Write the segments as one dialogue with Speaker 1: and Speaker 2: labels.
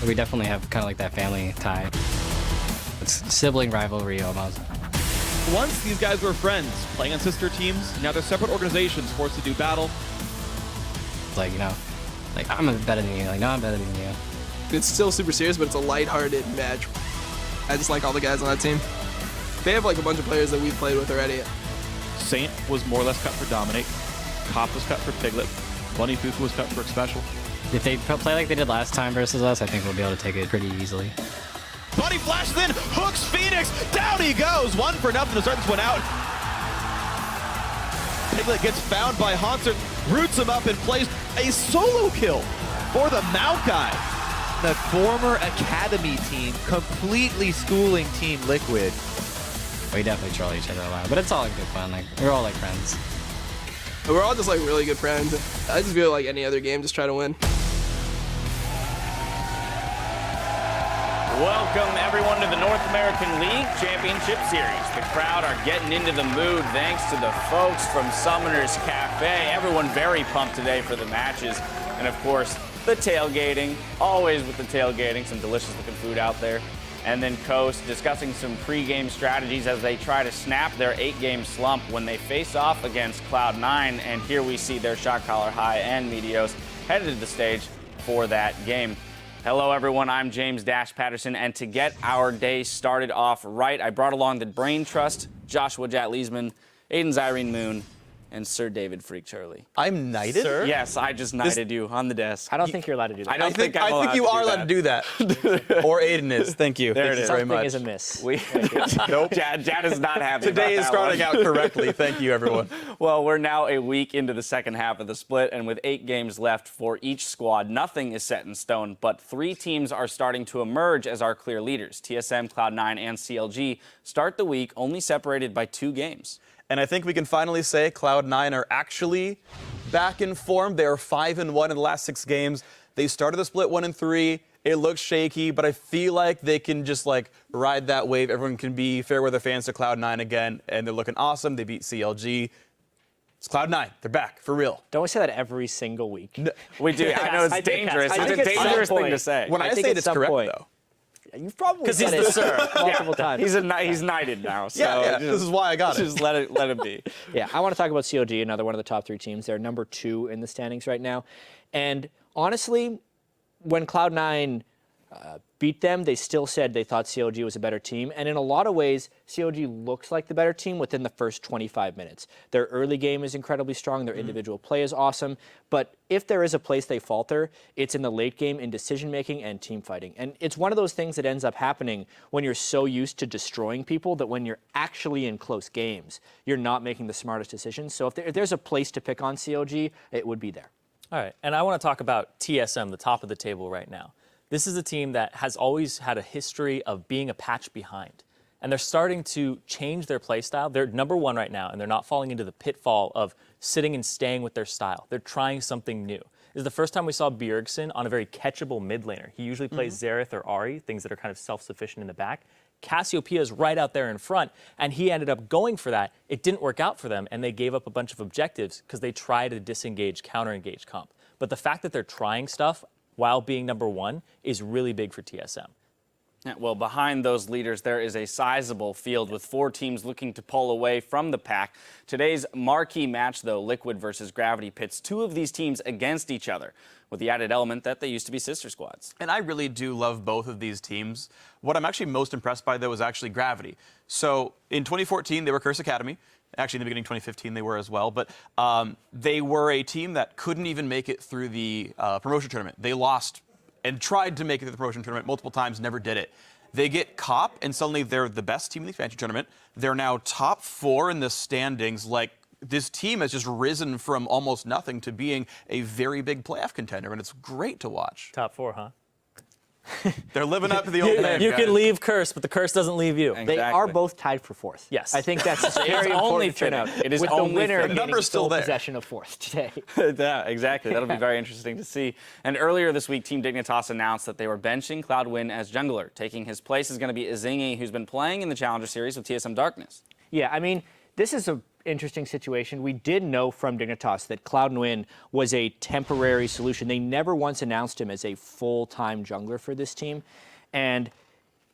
Speaker 1: We definitely have kind of like that family tie. It's sibling rivalry almost.
Speaker 2: Once these guys were friends, playing on sister teams, now they're separate organizations forced to do battle.
Speaker 1: Like, you know, like I'm better than you. Like, no, I'm better than you.
Speaker 3: It's still super serious, but it's a lighthearted match. I just like all the guys on that team. They have like a bunch of players that we've played with already.
Speaker 2: Saint was more or less cut for Dominate. Cop was cut for Piglet. Bunny Fufu was cut for Xpecial.
Speaker 1: If they play like they did last time versus us, I think we'll be able to take it pretty easily.
Speaker 2: Bunny flashes in, hooks Phoenix, down he goes, 1-0 to start this one out. Piglet gets found by Haunter, roots him up and plays a solo kill for the Maokai.
Speaker 4: The former Academy team completely schooling Team Liquid.
Speaker 1: We definitely troll each other a lot, but it's all like good fun. Like, we're all like friends.
Speaker 3: We're all just like really good friends. I just feel like any other game, just try to win.
Speaker 5: Welcome, everyone, to the North American League Championship Series. The crowd are getting into the mood thanks to the folks from Summoner's Cafe. Everyone very pumped today for the matches. And, of course, the tailgating. Always with the tailgating. Some delicious-looking food out there. And then Coast discussing some pre-game strategies as they try to snap their 8-game slump when they face off against Cloud9. And here we see their shot caller High and Meteos headed to the stage for that game. Hello, everyone. I'm James Dash Patterson, and to get our day started off right, I brought along the Brain Trust, Joshua Jat Leesman, Aiden Zyrene Moon, and Sir David Freak Charlie.
Speaker 4: I'm knighted?
Speaker 5: Sir? Yes, I just knighted you on the desk.
Speaker 6: I don't think you're allowed to do that.
Speaker 5: I think
Speaker 4: you are allowed to do that. Or Aiden is. Thank you.
Speaker 5: There it is.
Speaker 4: Very much.
Speaker 6: Something is amiss.
Speaker 5: Nope. Jad is not happy
Speaker 4: Today
Speaker 5: about
Speaker 4: is
Speaker 5: that
Speaker 4: starting
Speaker 5: one.
Speaker 4: out correctly. Thank you, everyone.
Speaker 5: Well, we're now a week into the second half of the split, and with 8 games left for each squad, nothing is set in stone, but 3 teams are starting to emerge as our clear leaders. TSM, Cloud9, and CLG start the week only separated by 2 games.
Speaker 4: And I think we can finally say Cloud9 are actually back in form. They are 5-1 in the last 6 games. They started the split 1-3. It looks shaky, but I feel like they can just like ride that wave. Everyone can be fair weather fans to Cloud9 again, and they're looking awesome. They beat CLG. It's Cloud9. They're back for real.
Speaker 6: Don't we say that every single week?
Speaker 4: No.
Speaker 5: We do. I know it's dangerous. It's a dangerous thing to say.
Speaker 4: When I say it, it's correct, though.
Speaker 6: You've probably
Speaker 5: Because he's
Speaker 6: said
Speaker 5: the
Speaker 6: it
Speaker 5: sir.
Speaker 6: multiple times.
Speaker 5: He's knighted now. So
Speaker 4: Yeah, this is why I got it.
Speaker 5: Just let him be.
Speaker 6: Yeah, I want to talk about COG, another one of the top 3 teams. They're number 2 in the standings right now. And honestly, when Cloud9 beat them, they still said they thought COG was a better team. And in a lot of ways, COG looks like the better team within the first 25 minutes. Their early game is incredibly strong. Their individual play is awesome. But if there is a place they falter, it's in the late game in decision-making and team fighting. And it's one of those things that ends up happening when you're so used to destroying people that when you're actually in close games, you're not making the smartest decisions. So if there's a place to pick on COG, it would be there.
Speaker 7: All right, and I want to talk about TSM, the top of the table right now. This is a team that has always had a history of being a patch behind. And they're starting to change their play style. They're number 1 right now, and they're not falling into the pitfall of sitting and staying with their style. They're trying something new. This is the first time we saw Bjergsen on a very catchable mid laner. He usually plays Xerath or Ahri, things that are kind of self-sufficient in the back. Cassiopeia is right out there in front, and he ended up going for that. It didn't work out for them, and they gave up a bunch of objectives because they tried to disengage, counter-engage comp. But the fact that they're trying stuff while being number 1 is really big for TSM.
Speaker 5: Yeah, well, behind those leaders, there is a sizable field with 4 teams looking to pull away from the pack. Today's marquee match, though, Liquid versus Gravity, pits 2 of these teams against each other, with the added element that they used to be sister squads.
Speaker 4: And I really do love both of these teams. What I'm actually most impressed by, though, is actually Gravity. So in 2014, they were Curse Academy. Actually, in the beginning of 2015, they were as well. But they were a team that couldn't even make it through the promotion tournament. They lost and tried to make it through the promotion tournament multiple times, never did it. They get COP, and suddenly they're the best team in the expansion tournament. They're now top 4 in the standings. Like, this team has just risen from almost nothing to being a very big playoff contender, and it's great to watch.
Speaker 7: Top 4, huh?
Speaker 4: They're living up to the old name,
Speaker 7: You
Speaker 4: guys.
Speaker 7: can leave Curse, but the Curse doesn't leave you.
Speaker 5: Exactly.
Speaker 6: They are both tied for 4th.
Speaker 7: Yes.
Speaker 6: I think that's very
Speaker 5: only
Speaker 6: important to turn out.
Speaker 5: fitting. It is
Speaker 6: with
Speaker 5: only
Speaker 6: the winner
Speaker 5: fitting.
Speaker 4: The
Speaker 6: getting
Speaker 4: number's still
Speaker 6: sole
Speaker 4: there.
Speaker 6: possession of 4th today.
Speaker 5: Yeah, exactly. That'll be very interesting to see. And earlier this week, Team Dignitas announced that they were benching Cloudwin as jungler. Taking his place is going to be Izingi, who's been playing in the Challenger Series with TSM Darkness.
Speaker 6: Yeah, I mean, this is an interesting situation. We did know from Dignitas that Cloud Nguyen was a temporary solution. They never once announced him as a full-time jungler for this team. And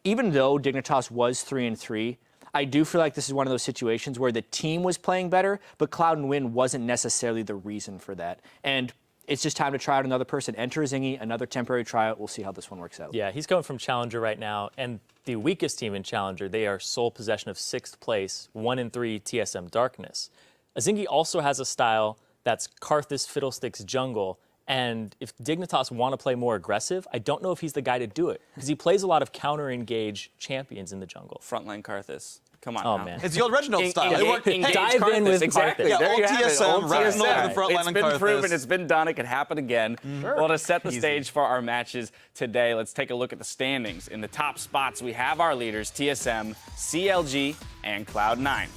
Speaker 6: even though Dignitas was 3-3, I do feel like this is one of those situations where the team was playing better, but Cloud Nguyen wasn't necessarily the reason for that. And it's just time to try out another person. Enter Zingy, another temporary tryout. We'll see how this one works out.
Speaker 7: Yeah, he's going from Challenger right now, and the weakest team in Challenger, they are sole possession of 6th place, 1-3 TSM Darkness. Zingy also has a style that's Karthus Fiddlesticks jungle, and if Dignitas want to play more aggressive, I don't know if he's the guy to do it, because he plays a lot of counter-engage champions in the jungle.
Speaker 5: Frontline Karthus. Come on.
Speaker 7: Oh,
Speaker 5: now.
Speaker 7: man.
Speaker 2: It's the old Reginald style. It worked.
Speaker 5: Engage
Speaker 7: dive in
Speaker 5: Karthus,
Speaker 7: with
Speaker 5: exactly.
Speaker 7: Karthus.
Speaker 2: Yeah,
Speaker 5: There
Speaker 2: old
Speaker 5: you have
Speaker 2: TSM,
Speaker 5: it. Old
Speaker 2: Reginald
Speaker 5: TSM.
Speaker 2: in the front
Speaker 5: It's
Speaker 2: line
Speaker 5: been
Speaker 2: Karthus.
Speaker 5: proven. It's been done. It could happen again. Well, to set the
Speaker 2: Easy.
Speaker 5: stage for our matches today, let's take a look at the standings. In the top spots, we have our leaders, TSM, CLG, and Cloud9.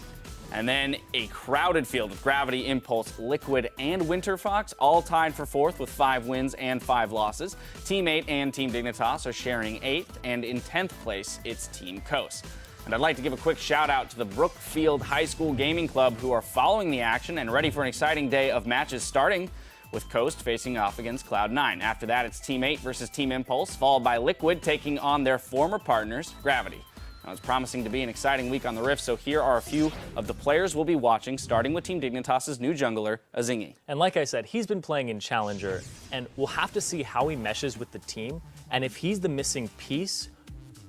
Speaker 5: And then a crowded field with Gravity, Impulse, Liquid, and Winter Fox, all tied for 4th with 5 wins and 5 losses. Team 8 and Team Dignitas are sharing 8th, and in 10th place, it's Team Coast. And I'd like to give a quick shout out to the Brookfield High School Gaming Club, who are following the action and ready for an exciting day of matches, starting with Coast facing off against Cloud9. After that, it's Team 8 versus Team Impulse, followed by Liquid taking on their former partners, Gravity. Now, it's promising to be an exciting week on the Rift, so here are a few of the players we'll be watching, starting with Team Dignitas' new jungler, Zingy.
Speaker 7: And like I said, he's been playing in Challenger, and we'll have to see how he meshes with the team, and if he's the missing piece,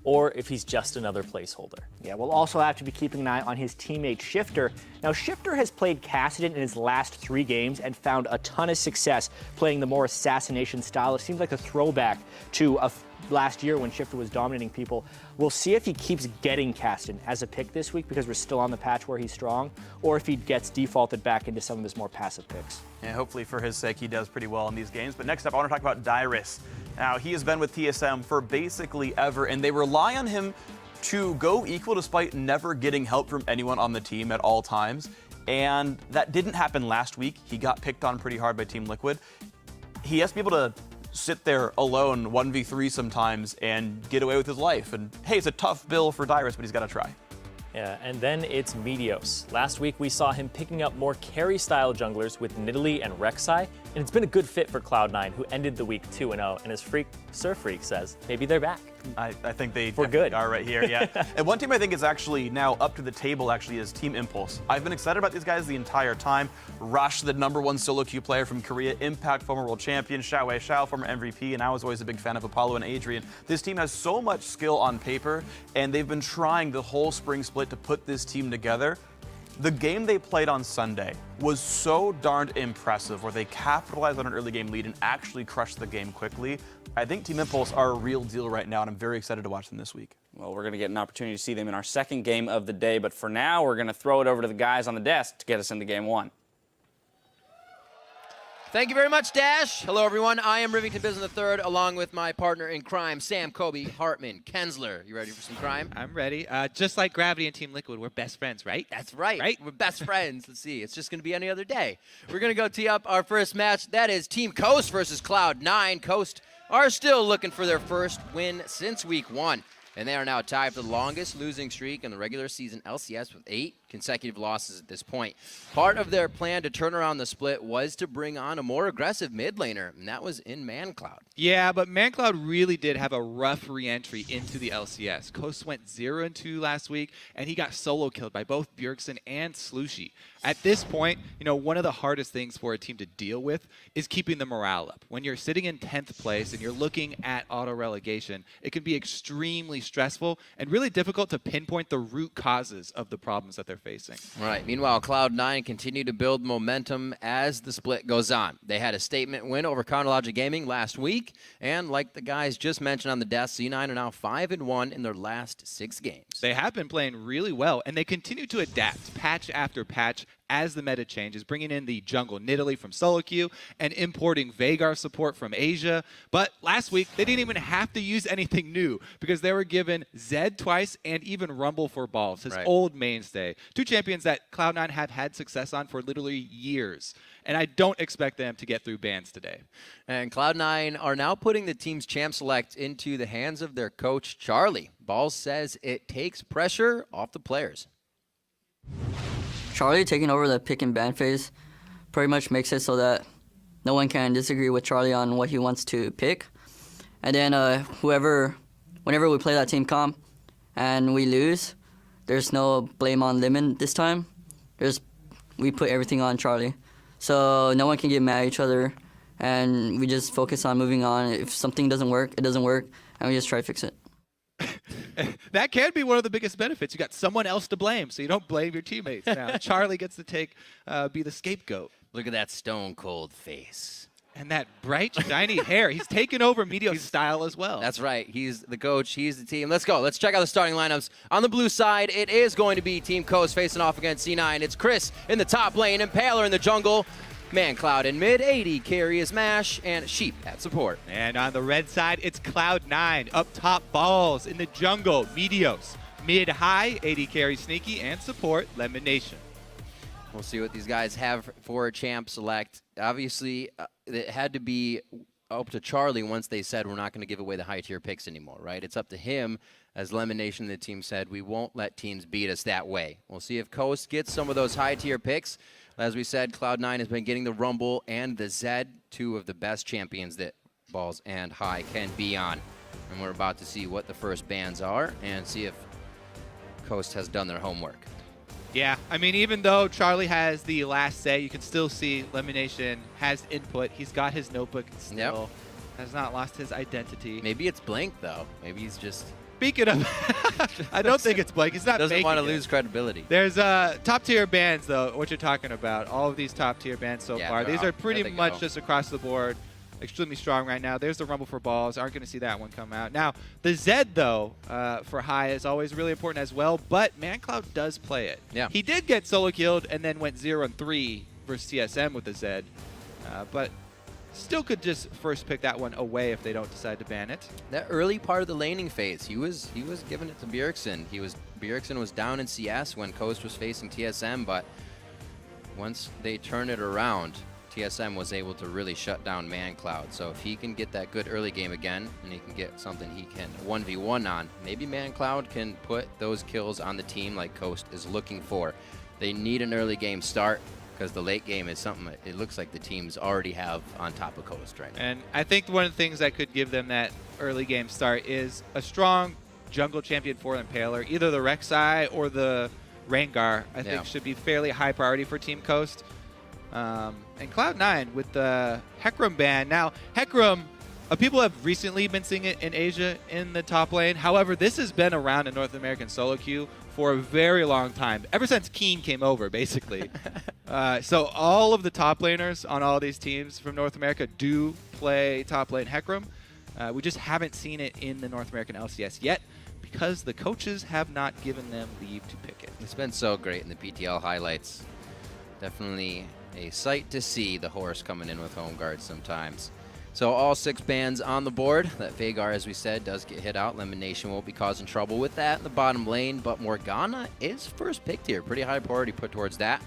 Speaker 7: or if he's just another placeholder.
Speaker 6: Yeah, we'll also have to be keeping an eye on his teammate Shifter. Now, Shifter has played Kassadin in his last 3 games and found a ton of success playing the more assassination style. It seems like a throwback to last year when Shifter was dominating people. We'll see if he keeps getting Kassadin as a pick this week because we're still on the patch where he's strong, or if he gets defaulted back into some of his more passive picks.
Speaker 4: And hopefully for his sake, he does pretty well in these games. But next up, I want to talk about Dyrus. Now, he has been with TSM for basically ever, and they rely on him to go equal despite never getting help from anyone on the team at all times. And that didn't happen last week. He got picked on pretty hard by Team Liquid. He has to be able to sit there alone 1v3 sometimes and get away with his life. And hey, it's a tough bill for Dyrus, but he's got to try.
Speaker 7: Yeah, and then it's Meteos. Last week we saw him picking up more carry-style junglers with Nidalee and Rek'Sai, and it's been a good fit for Cloud9, who ended the week 2-0, and as Surf Freak says, maybe they're back.
Speaker 4: I think they
Speaker 7: We're good.
Speaker 4: are right here, yeah. And one team I think is actually now up to the table actually is Team Impulse. I've been excited about these guys the entire time. Rush, the #1 solo queue player from Korea, Impact, former world champion, Xiaowei Xiao, former MVP, and I was always a big fan of Apollo and Adrian. This team has so much skill on paper, and they've been trying the whole spring split to put this team together. The game they played on Sunday was so darned impressive, where they capitalized on an early game lead and actually crushed the game quickly. I think Team Impulse are a real deal right now, and I'm very excited to watch them this week.
Speaker 5: Well, we're going to get an opportunity to see them in our second game of the day, but for now, we're going to throw it over to the guys on the desk to get us into game 1.
Speaker 8: Thank you very much, Dash. Hello, everyone. I am Rivington Business III, along with my partner in crime, Sam Kobe Hartman Kensler. You ready for some crime?
Speaker 9: I'm ready. Just like Gravity and Team Liquid, we're best friends, right?
Speaker 8: That's right.
Speaker 9: Right?
Speaker 8: We're best friends. Let's see. It's just going to be any other day. We're going to go tee up our first match. That is Team Coast versus Cloud9. Coast are still looking for their first win since week 1. And they are now tied for the longest losing streak in the regular season LCS with 8 consecutive losses at this point. Part of their plan to turn around the split was to bring on a more aggressive mid laner, and that was in ManCloud.
Speaker 9: Yeah, but ManCloud really did have a rough re-entry into the LCS. Coast went 0-2 last week, and he got solo killed by both Bjergsen and Slushy. At this point, one of the hardest things for a team to deal with is keeping the morale up. When you're sitting in 10th place and you're looking at auto-relegation, it can be extremely stressful and really difficult to pinpoint the root causes of the problems that they're facing.
Speaker 8: Right. Meanwhile, Cloud9 continue to build momentum as the split goes on. They had a statement win over Chronologic Gaming last week, and like the guys just mentioned on the desk, C9 are now 5-1 in their last 6 games.
Speaker 9: They have been playing really well, and they continue to adapt patch after patch as the meta changes, bringing in the jungle Nidalee from solo queue and importing Veigar support from Asia. But last week, they didn't even have to use anything new because they were given Zed twice and even Rumble for Balls, his old mainstay. 2 champions that Cloud9 have had success on for literally years. And I don't expect them to get through bans today.
Speaker 8: And Cloud9 are now putting the team's champ select into the hands of their coach, Charlie. Balls says it takes pressure off the players.
Speaker 10: Charlie taking over the pick and ban phase pretty much makes it so that no one can disagree with Charlie on what he wants to pick. And then whenever we play that team comp and we lose, there's no blame on Lemon this time. We put everything on Charlie. So no one can get mad at each other, and we just focus on moving on. If something doesn't work, it doesn't work, and we just try to fix it.
Speaker 9: That can be one of the biggest benefits. You got someone else to blame, so you don't blame your teammates. Now Charlie gets to be the scapegoat.
Speaker 8: Look at that stone cold face.
Speaker 9: And that bright, shiny hair. He's taken over Meteo's style as well.
Speaker 8: That's right. He's the coach. He's the team. Let's go. Let's check out the starting lineups. On the blue side, it is going to be Team Coast facing off against C9. It's Chris in the top lane, Impaler in the jungle, ManCloud in mid, 80 carry is Mash, and Sheep at support.
Speaker 9: And on the red side, it's Cloud9. Up top, Balls in the jungle, Meteos. Mid-high, 80 carry Sneaky, and support, Lemon Nation.
Speaker 8: We'll see what these guys have for a champ select. Obviously, it had to be up to Charlie once they said we're not going to give away the high-tier picks anymore, right? It's up to him. As Lemon Nation, the team said, we won't let teams beat us that way. We'll see if Coast gets some of those high-tier picks. As we said, Cloud9 has been getting the Rumble and the Zed, two of the best champions that Balls and High can be on. And we're about to see what the first bans are and see if Coast has done their homework.
Speaker 9: Yeah, I mean, even though Charlie has the last say, you can still see Lemon Nation has input. He's got his notebook still. Has not lost his identity.
Speaker 8: Maybe it's blank, though. Maybe he's just...
Speaker 9: Speaking of, I don't think it's blank. He's not
Speaker 8: doesn't want to
Speaker 9: making it.
Speaker 8: lose credibility.
Speaker 9: There's top-tier bands, though, what you're talking about. All of these top-tier bands so far. These are pretty much just across the board. Extremely strong right now. There's the Rumble for Balls. Aren't going to see that one come out. Now, the Zed, though, for High is always really important as well, but ManCloud does play it.
Speaker 8: Yeah.
Speaker 9: He did get solo killed and then went 0-3 versus TSM with the Zed, but still could just first pick that one away if they don't decide to ban it.
Speaker 8: That early part of the laning phase, he was giving it to Bjergsen. Bjergsen was down in CS when Coast was facing TSM, but once they turn it around, TSM was able to really shut down ManCloud. So if he can get that good early game again, and he can get something he can 1v1 on, maybe ManCloud can put those kills on the team like Coast is looking for. They need an early game start because the late game is something that it looks like the teams already have on top of Coast right now.
Speaker 9: And I think one of the things that could give them that early game start is a strong jungle champion for Impaler. Either the Rek'Sai or the Rengar, I think, should be fairly high priority for Team Coast. And Cloud9 with the Hecarim ban. Now, Hecarim, people have recently been seeing it in Asia in the top lane. However, this has been around in North American solo queue for a very long time, ever since Keen came over, basically. So all of the top laners on all these teams from North America do play top lane Hecarim. We just haven't seen it in the North American LCS yet because the coaches have not given them leave to pick it.
Speaker 8: It's been so great in the PTL highlights. Definitely a sight to see the horse coming in with home guards sometimes. So all 6 bans on the board. That Veigar, as we said, does get hit out. Lemon Nation won't be causing trouble with that in the bottom lane, but Morgana is first picked here. Pretty high priority put towards that.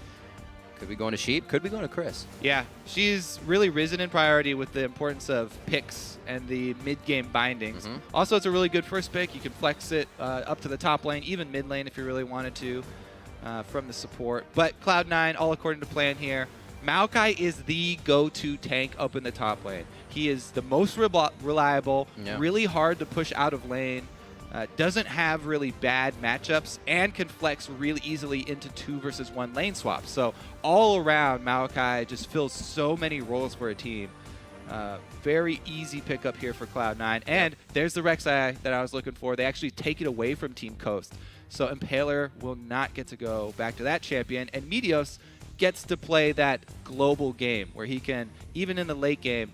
Speaker 8: Could be going to Sheep, could be going to Chris.
Speaker 9: Yeah, she's really risen in priority with the importance of picks and the mid-game bindings. Also, it's a really good first pick. You can flex it up to the top lane, even mid lane if you really wanted to. From the support. But Cloud9, all according to plan here. Maokai is the go-to tank up in the top lane. He is the most reliable, really hard to push out of lane, doesn't have really bad matchups, and can flex really easily into 2 versus 1 lane swaps. So all around, Maokai just fills so many roles for a team. Very easy pickup here for Cloud9. And there's the Rek'Sai that I was looking for. They actually take it away from Team Coast. So Impaler will not get to go back to that champion, and Meteos gets to play that global game where he can, even in the late game,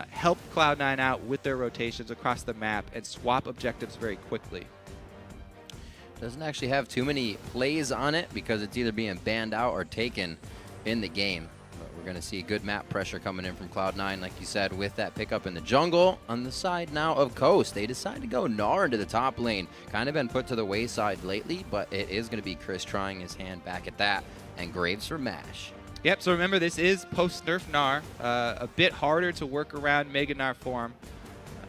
Speaker 9: help Cloud9 out with their rotations across the map and swap objectives very quickly.
Speaker 8: Doesn't actually have too many plays on it because it's either being banned out or taken in the game. But we're going to see good map pressure coming in from Cloud9, like you said, with that pickup in the jungle. On the side now of Coast, they decide to go Gnar into the top lane. Kind of been put to the wayside lately, but it is going to be Chris trying his hand back at that. And Graves for Mash.
Speaker 9: Yep, so remember, this is post-nerf Gnar. A bit harder to work around Mega Gnar form.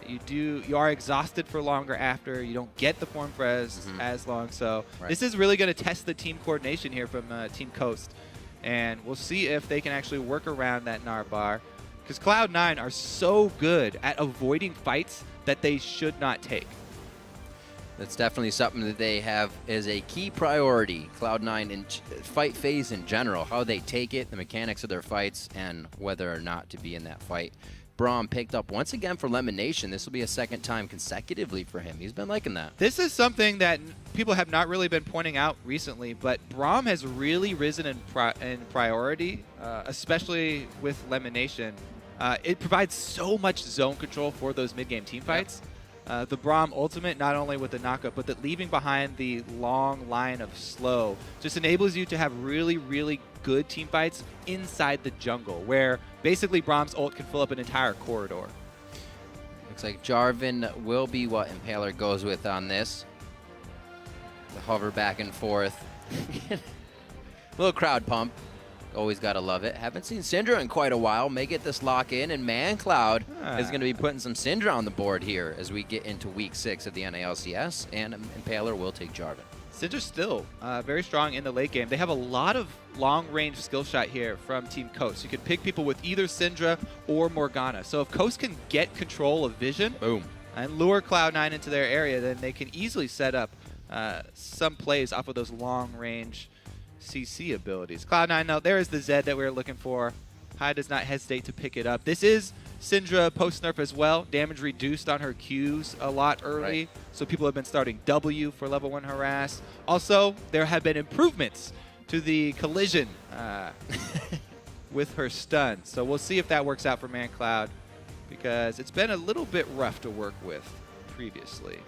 Speaker 9: You are exhausted for longer after. You don't get the form for as long. So this is really going to test the team coordination here from Team Coast. And we'll see if they can actually work around that Gnar bar. Because Cloud9 are so good at avoiding fights that they should not take.
Speaker 8: That's definitely something that they have as a key priority. Cloud9 in fight phase in general, how they take it, the mechanics of their fights, and whether or not to be in that fight. Braum picked up once again for Lemon Nation. This will be a second time consecutively for him. He's been liking that.
Speaker 9: This is something that people have not really been pointing out recently, but Braum has really risen in priority, especially with Lemon Nation. It provides so much zone control for those mid-game team fights. The Braum ultimate, not only with the knockup, but the leaving behind the long line of slow, just enables you to have really, really good team fights inside the jungle, where basically Braum's ult can fill up an entire corridor.
Speaker 8: Looks like Jarvan will be what Impaler goes with on this. The hover back and forth. Little crowd pump. Always got to love it. Haven't seen Syndra in quite a while. May get this lock in, and ManCloud is going to be putting some Syndra on the board here as we get into week 6 of the NALCS, and Impaler will take Jarvan.
Speaker 9: Syndra's still very strong in the late game. They have a lot of long-range skill shot here from Team Coast. You can pick people with either Syndra or Morgana. So if Coast can get control of vision and lure Cloud9 into their area, then they can easily set up some plays off of those long-range CC abilities. Cloud9, though, there is the Zed that we were looking for. Hai does not hesitate to pick it up. This is Syndra post-nerf as well. Damage reduced on her Qs a lot early, so people have been starting W for level 1 harass. Also, there have been improvements to the collision with her stun. So we'll see if that works out for ManCloud, because it's been a little bit rough to work with previously.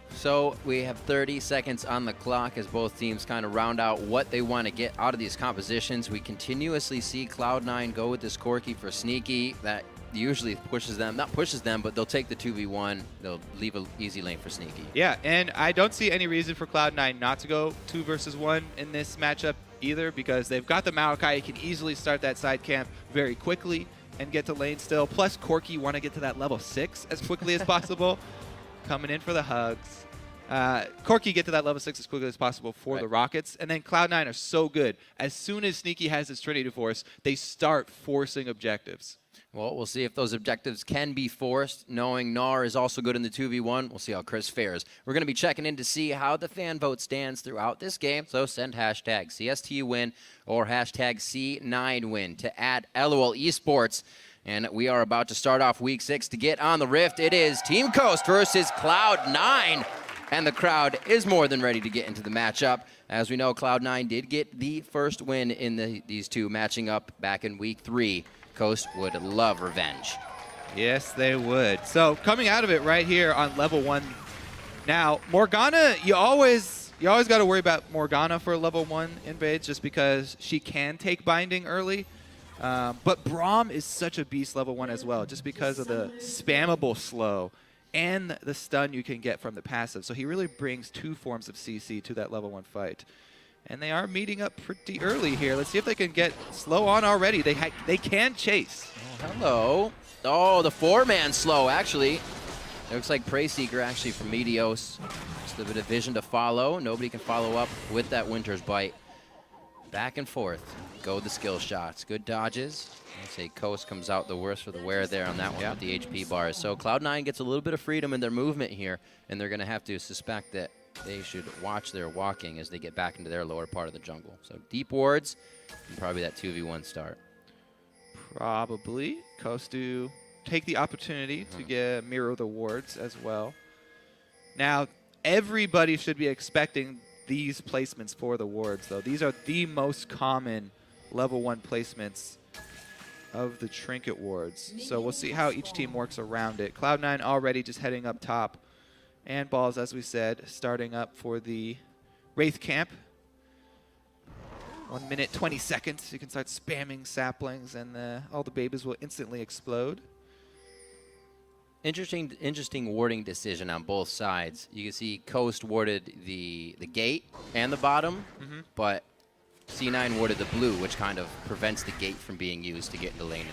Speaker 8: So we have 30 seconds on the clock as both teams kind of round out what they want to get out of these compositions. We continuously see Cloud9 go with this Corki for Sneaky. That usually pushes them, not pushes them, but they'll take the 2v1. They'll leave an easy lane for Sneaky.
Speaker 9: Yeah, and I don't see any reason for Cloud9 not to go 2 versus 1 in this matchup either, because they've got the Maokai. You can easily start that side camp very quickly and get to lane still. Plus, Corki want to get to that level 6 as quickly as possible. Coming in for the hugs. Corki get to that level 6 as quickly as possible for the Rockets. And then Cloud9 are so good. As soon as Sneaky has his Trinity Force, they start forcing objectives.
Speaker 8: Well, we'll see if those objectives can be forced. Knowing Gnar is also good in the 2v1, we'll see how Chris fares. We're going to be checking in to see how the fan vote stands throughout this game. So send hashtag CST win or hashtag C9 win to add LOL Esports. And we are about to start off week 6 to get on the Rift. It is Team Coast versus Cloud9. And the crowd is more than ready to get into the matchup. As we know, Cloud9 did get the first win in these two matching up back in week 3. Coast would love revenge.
Speaker 9: Yes, they would. So coming out of it right here on level 1. Now, Morgana, you always got to worry about Morgana for level 1 invades just because she can take binding early. But Braum is such a beast level 1 as well, just because of the spammable slow and the stun you can get from the passive. So he really brings 2 forms of CC to that level 1 fight. And they are meeting up pretty early here. Let's see if they can get slow on already. They can chase.
Speaker 8: Oh, hello. Oh, the 4-man slow, actually. It looks like Prey Seeker, actually, from Meteos. Just a bit of vision to follow. Nobody can follow up with that Winter's Bite. Back and forth. Go the skill shots. Good dodges. I'd say Coast comes out the worst for the wear there on that one with the HP bars. So Cloud9 gets a little bit of freedom in their movement here, and they're going to have to suspect that they should watch their walking as they get back into their lower part of the jungle. So deep wards and probably that 2v1 start.
Speaker 9: Probably. Coast do take the opportunity to get mirror the wards as well. Now, everybody should be expecting these placements for the wards, though. These are the most common level 1 placements of the trinket wards. So we'll see how each team works around it. Cloud9 already just heading up top. And Balls, as we said, starting up for the Wraith camp. 1 minute, 20 seconds. You can start spamming saplings, and all the babies will instantly explode.
Speaker 8: Interesting warding decision on both sides. You can see Coast warded the gate and the bottom, but C9 warded the blue, which kind of prevents the gate from being used to get into laning.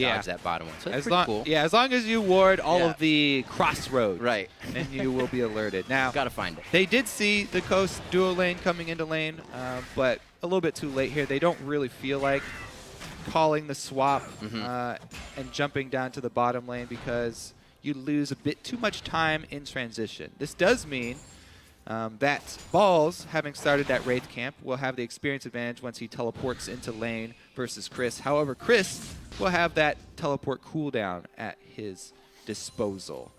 Speaker 8: dodge that bottom one. So that's
Speaker 9: As
Speaker 8: pretty
Speaker 9: long,
Speaker 8: cool.
Speaker 9: yeah, as long as you ward all
Speaker 8: Yeah.
Speaker 9: of the crossroads,
Speaker 8: Right.
Speaker 9: then you will be alerted. Now,
Speaker 8: Got to find it.
Speaker 9: they did see the Coast duo lane coming into lane, but a little bit too late here. They don't really feel like calling the swap and jumping down to the bottom lane because you lose a bit too much time in transition. This does mean that Balls, having started that Wraith camp, will have the experience advantage once he teleports into lane versus Chris. However, Chris will have that teleport cooldown at his disposal.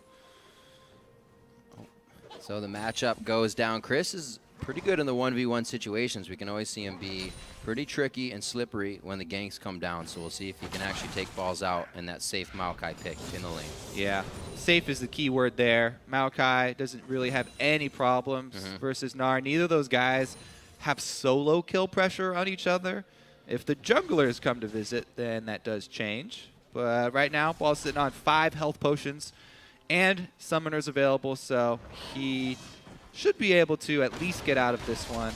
Speaker 8: So the matchup goes down. Chris is pretty good in the 1v1 situations. We can always see him be pretty tricky and slippery when the ganks come down. So we'll see if he can actually take Balls out in that safe Maokai pick in the lane.
Speaker 9: Yeah, safe is the key word there. Maokai doesn't really have any problems versus Gnar. Neither of those guys have solo kill pressure on each other. If the junglers come to visit, then that does change. But right now, Ball's sitting on 5 health potions and summoners available, so he should be able to at least get out of this one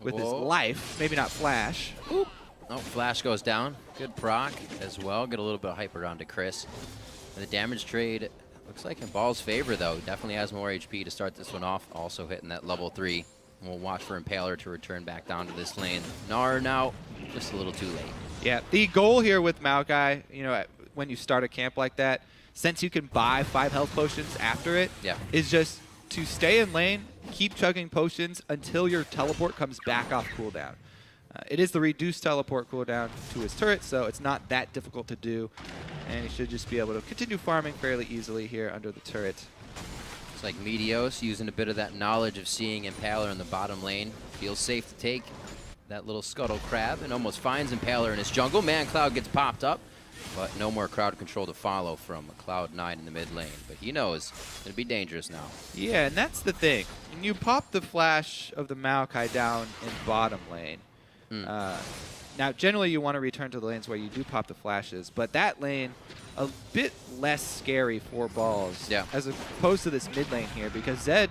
Speaker 9: with his life. Maybe not Flash.
Speaker 8: Oop. Oh, Flash goes down. Good proc as well. Get a little bit of hyper onto Chris. And the damage trade looks like in Ball's favor, though. Definitely has more HP to start this one off. Also hitting that level 3. And we'll watch for Impaler to return back down to this lane. Gnar now just a little too late.
Speaker 9: Yeah, the goal here with Maokai, you know, when you start a camp like that, since you can buy 5 health potions after it, is just to stay in lane, keep chugging potions until your teleport comes back off cooldown. It is the reduced teleport cooldown to his turret, so it's not that difficult to do, and he should just be able to continue farming fairly easily here under the turret.
Speaker 8: It's like Meteos using a bit of that knowledge of seeing Impaler in the bottom lane. Feels safe to take that little scuttle crab and almost finds Impaler in his jungle. Man Cloud gets popped up, but no more crowd control to follow from Cloud9 in the mid lane. But he knows it'll be dangerous now.
Speaker 9: Yeah, and that's the thing. When you pop the flash of the Maokai down in bottom lane, now generally you want to return to the lanes where you do pop the flashes, but that lane a bit less scary for Balls as opposed to this mid lane here, because Zed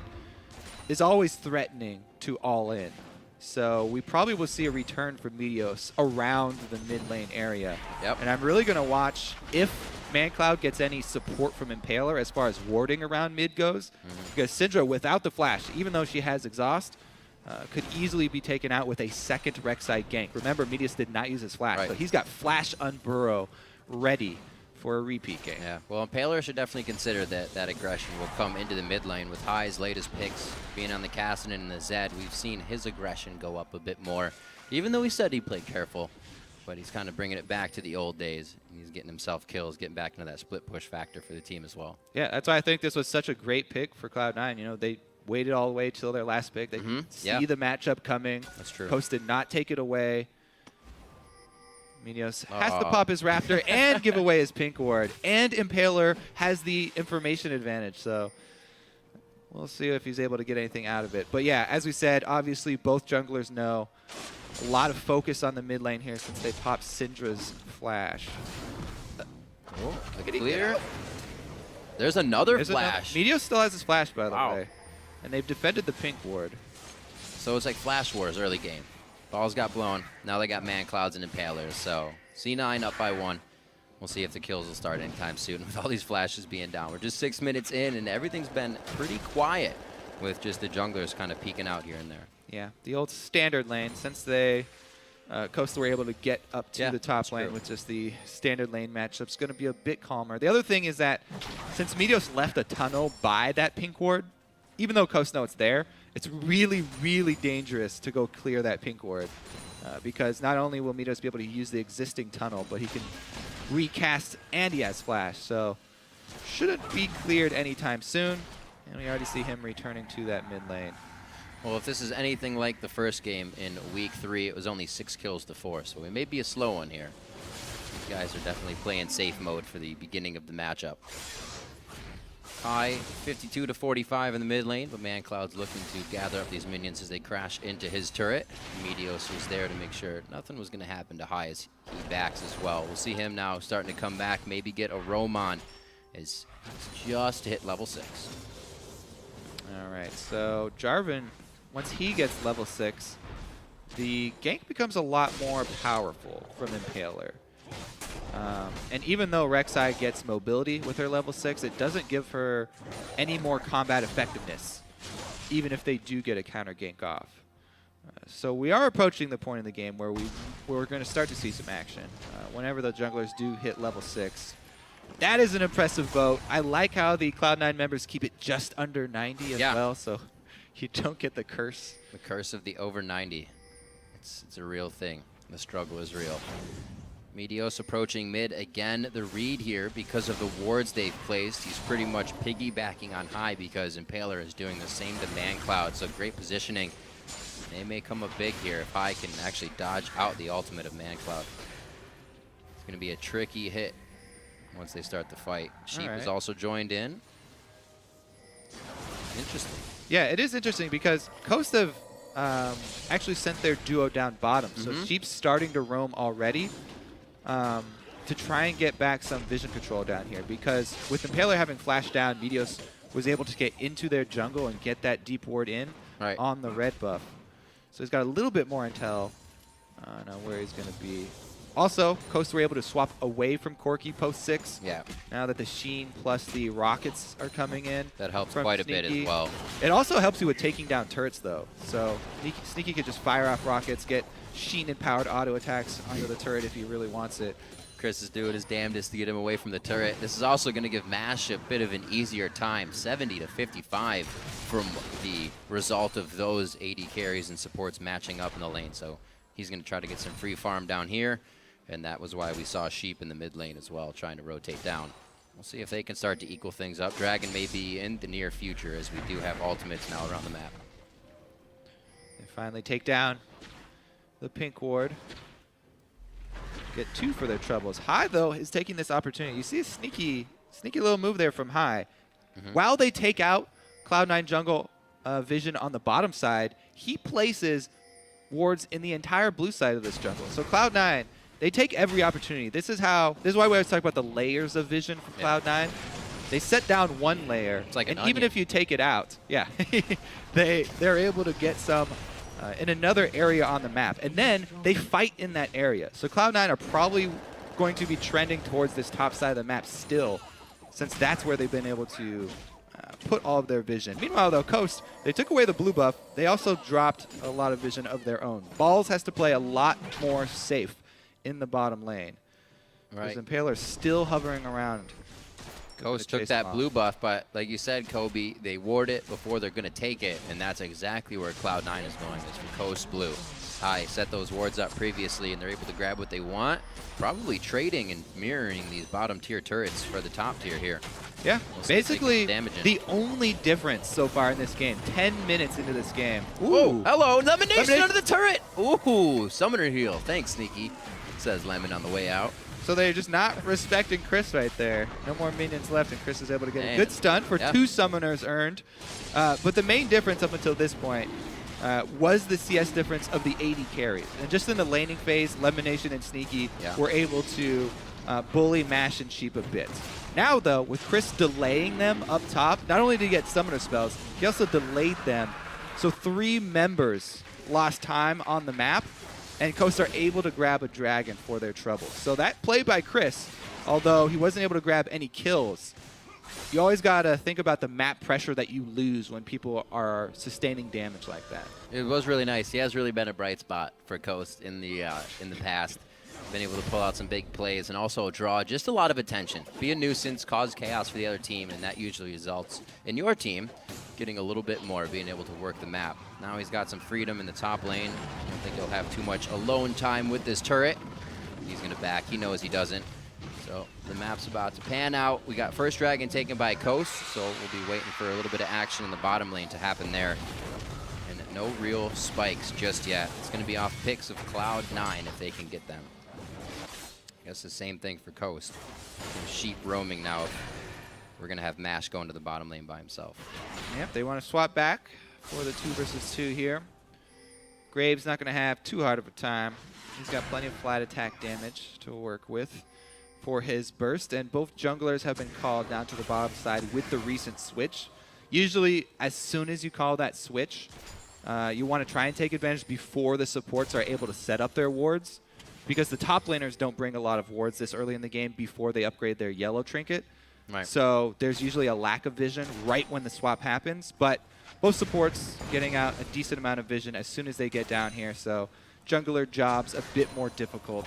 Speaker 9: is always threatening to all in. So we probably will see a return from Meteos around the mid lane area. And I'm really going to watch if ManCloud gets any support from Impaler as far as warding around mid goes. Because Syndra, without the flash, even though she has exhaust, could easily be taken out with a second Rek'Sai gank. Remember, Meteos did not use his flash, but he's got Flash Unburrow ready for a repeat game.
Speaker 8: Yeah, well, Impaler should definitely consider that aggression will come into the mid lane with High's latest picks being on the Cassidy and the Zed. We've seen his aggression go up a bit more, even though he said he played careful, but he's kind of bringing it back to the old days. He's getting himself kills, getting back into that split push factor for the team as well.
Speaker 9: Yeah, that's why I think this was such a great pick for Cloud9. You know, they waited all the way till their last pick. They see the matchup coming.
Speaker 8: That's true.
Speaker 9: Coast did not take it away. Meteos has to pop his Raptor and give away his pink ward. And Impaler has the information advantage, so we'll see if he's able to get anything out of it. But yeah, as we said, obviously both junglers know a lot of focus on the mid lane here since they popped Syndra's flash.
Speaker 8: Look at clear. There's another flash.
Speaker 9: Meteos still has his flash, by the way. And they've defended the pink ward.
Speaker 8: So it's like Flash Wars early game. Balls got blown. Now they got Man Clouds and Impalers. So C9 up by 1. We'll see if the kills will start anytime soon with all these flashes being down. We're just 6 minutes in, and everything's been pretty quiet with just the junglers kind of peeking out here and there.
Speaker 9: Yeah, the old standard lane. Since they Coastal were able to get up to the top lane with just the standard lane matchup, it's going to be a bit calmer. The other thing is that since Meteos left a tunnel by that pink ward, even though Coast know it's there, it's really, really dangerous to go clear that pink ward because not only will Meteos be able to use the existing tunnel, but he can recast and he has flash. So shouldn't be cleared anytime soon. And we already see him returning to that mid lane.
Speaker 8: Well, if this is anything like the first game in Week 3, it was only 6 kills to 4, so it may be a slow one here. These guys are definitely playing safe mode for the beginning of the matchup. High 52 to 45 in the mid lane, but ManCloud's looking to gather up these minions as they crash into his turret. Meteos was there to make sure nothing was going to happen to High as he backs as well. We'll see him now starting to come back, maybe get a Roman as he's just hit level 6.
Speaker 9: All right, so Jarvan, once he gets level 6, the gank becomes a lot more powerful from Impaler. And even though Rek'Sai gets mobility with her level 6, it doesn't give her any more combat effectiveness, even if they do get a counter gank off. So we are approaching the point in the game where we're going to start to see some action. Whenever the junglers do hit level 6. That is an impressive vote. I like how the Cloud9 members keep it just under 90 as well, so you don't get the curse.
Speaker 8: The curse of the over 90. It's a real thing. The struggle is real. Meteos approaching mid again. The read here, because of the wards they've placed, he's pretty much piggybacking on high because Impaler is doing the same to Man Cloud, so great positioning. They may come up big here if High can actually dodge out the ultimate of Man Cloud. It's going to be a tricky hit once they start the fight. Sheep is also joined in. Interesting.
Speaker 9: Yeah, it is interesting because Coast have actually sent their duo down bottom. So Sheep's starting to roam already to try and get back some vision control down here, because with Impaler having flashed down, Meteos was able to get into their jungle and get that deep ward in on the red buff. So he's got a little bit more intel on where he's going to be. Also, Coast were able to swap away from Corki post 6.
Speaker 8: Yeah.
Speaker 9: Now that the Sheen plus the rockets are coming in.
Speaker 8: That helps quite a bit as well.
Speaker 9: It also helps you with taking down turrets, though. So Sneaky could just fire off rockets, get Sheen-empowered auto attacks onto the turret if he really wants it.
Speaker 8: Chris is doing his damnedest to get him away from the turret. This is also going to give Mash a bit of an easier time. 70 to 55 from the result of those AD carries and supports matching up in the lane. So he's going to try to get some free farm down here. And that was why we saw Sheep in the mid lane as well, trying to rotate down. We'll see if they can start to equal things up. Dragon may be in the near future, as we do have ultimates now around the map.
Speaker 9: They finally take down the pink ward. Get 2 for their troubles. High, though, is taking this opportunity. You see a sneaky little move there from High. While they take out Cloud9 jungle vision on the bottom side, he places wards in the entire blue side of this jungle. So Cloud9, they take every opportunity. This is why we always talk about the layers of vision from Cloud9. They set down one layer,
Speaker 8: it's like
Speaker 9: and
Speaker 8: an
Speaker 9: even
Speaker 8: onion.
Speaker 9: if you take it out, they're able to get some in another area on the map, and then they fight in that area. So Cloud9 are probably going to be trending towards this top side of the map still, since that's where they've been able to put all of their vision. Meanwhile, though, Coast, they took away the blue buff. They also dropped a lot of vision of their own. Balls has to play a lot more safe in the bottom lane.
Speaker 8: Right.
Speaker 9: Because Impaler's still hovering around.
Speaker 8: Coast took that blue buff, but like you said, Kobe, they ward it before they're going to take it, and that's exactly where Cloud9 is going, is from Coast Blue. High set those wards up previously, and they're able to grab what they want, probably trading and mirroring these bottom tier turrets for the top tier here.
Speaker 9: Yeah,
Speaker 8: We'll see if they
Speaker 9: basically
Speaker 8: can damage it.
Speaker 9: the only difference so far in this game, 10 minutes into this game.
Speaker 8: Ooh, hello, Lemonation under the turret. Ooh, Summoner heal. Thanks, Sneaky, says Lemon on the way out.
Speaker 9: So they're just not respecting Chris right there. No more minions left, and Chris is able to get
Speaker 8: Man.
Speaker 9: a good stun for 2 summoners earned. But the main difference up until this point was the CS difference of the AD carries. And just in the laning phase, Lemonation and Sneaky were able to bully Mash and Sheep a bit. Now, though, with Chris delaying them up top, not only did he get summoner spells, he also delayed them. So 3 members lost time on the map, and Coast are able to grab a dragon for their trouble. So that play by Chris, although he wasn't able to grab any kills, you always got to think about the map pressure that you lose when people are sustaining damage like that.
Speaker 8: It was really nice. He has really been a bright spot for Coast in the past. Been able to pull out some big plays and also draw just a lot of attention. Be a nuisance, cause chaos for the other team, and that usually results in your team getting a little bit more, being able to work the map. Now he's got some freedom in the top lane. I don't think he'll have too much alone time with this turret. He's going to back. He knows he doesn't. So the map's about to pan out. We got first dragon taken by Coast, so we'll be waiting for a little bit of action in the bottom lane to happen there. And no real spikes just yet. It's going to be off picks of Cloud9 if they can get them. I guess the same thing for Coast. Sheep roaming now. We're going to have Mash going to the bottom lane by himself.
Speaker 9: Yep, they want to swap back for the 2 versus 2 here. Graves not going to have too hard of a time. He's got plenty of flat attack damage to work with for his burst, and both junglers have been called down to the bottom side with the recent switch. Usually, as soon as you call that switch, you want to try and take advantage before the supports are able to set up their wards. because the top laners don't bring a lot of wards this early in the game before they upgrade their yellow trinket.
Speaker 8: Right.
Speaker 9: So there's usually a lack of vision right when the swap happens, but both supports getting out a decent amount of vision as soon as they get down here, so jungler job's a bit more difficult.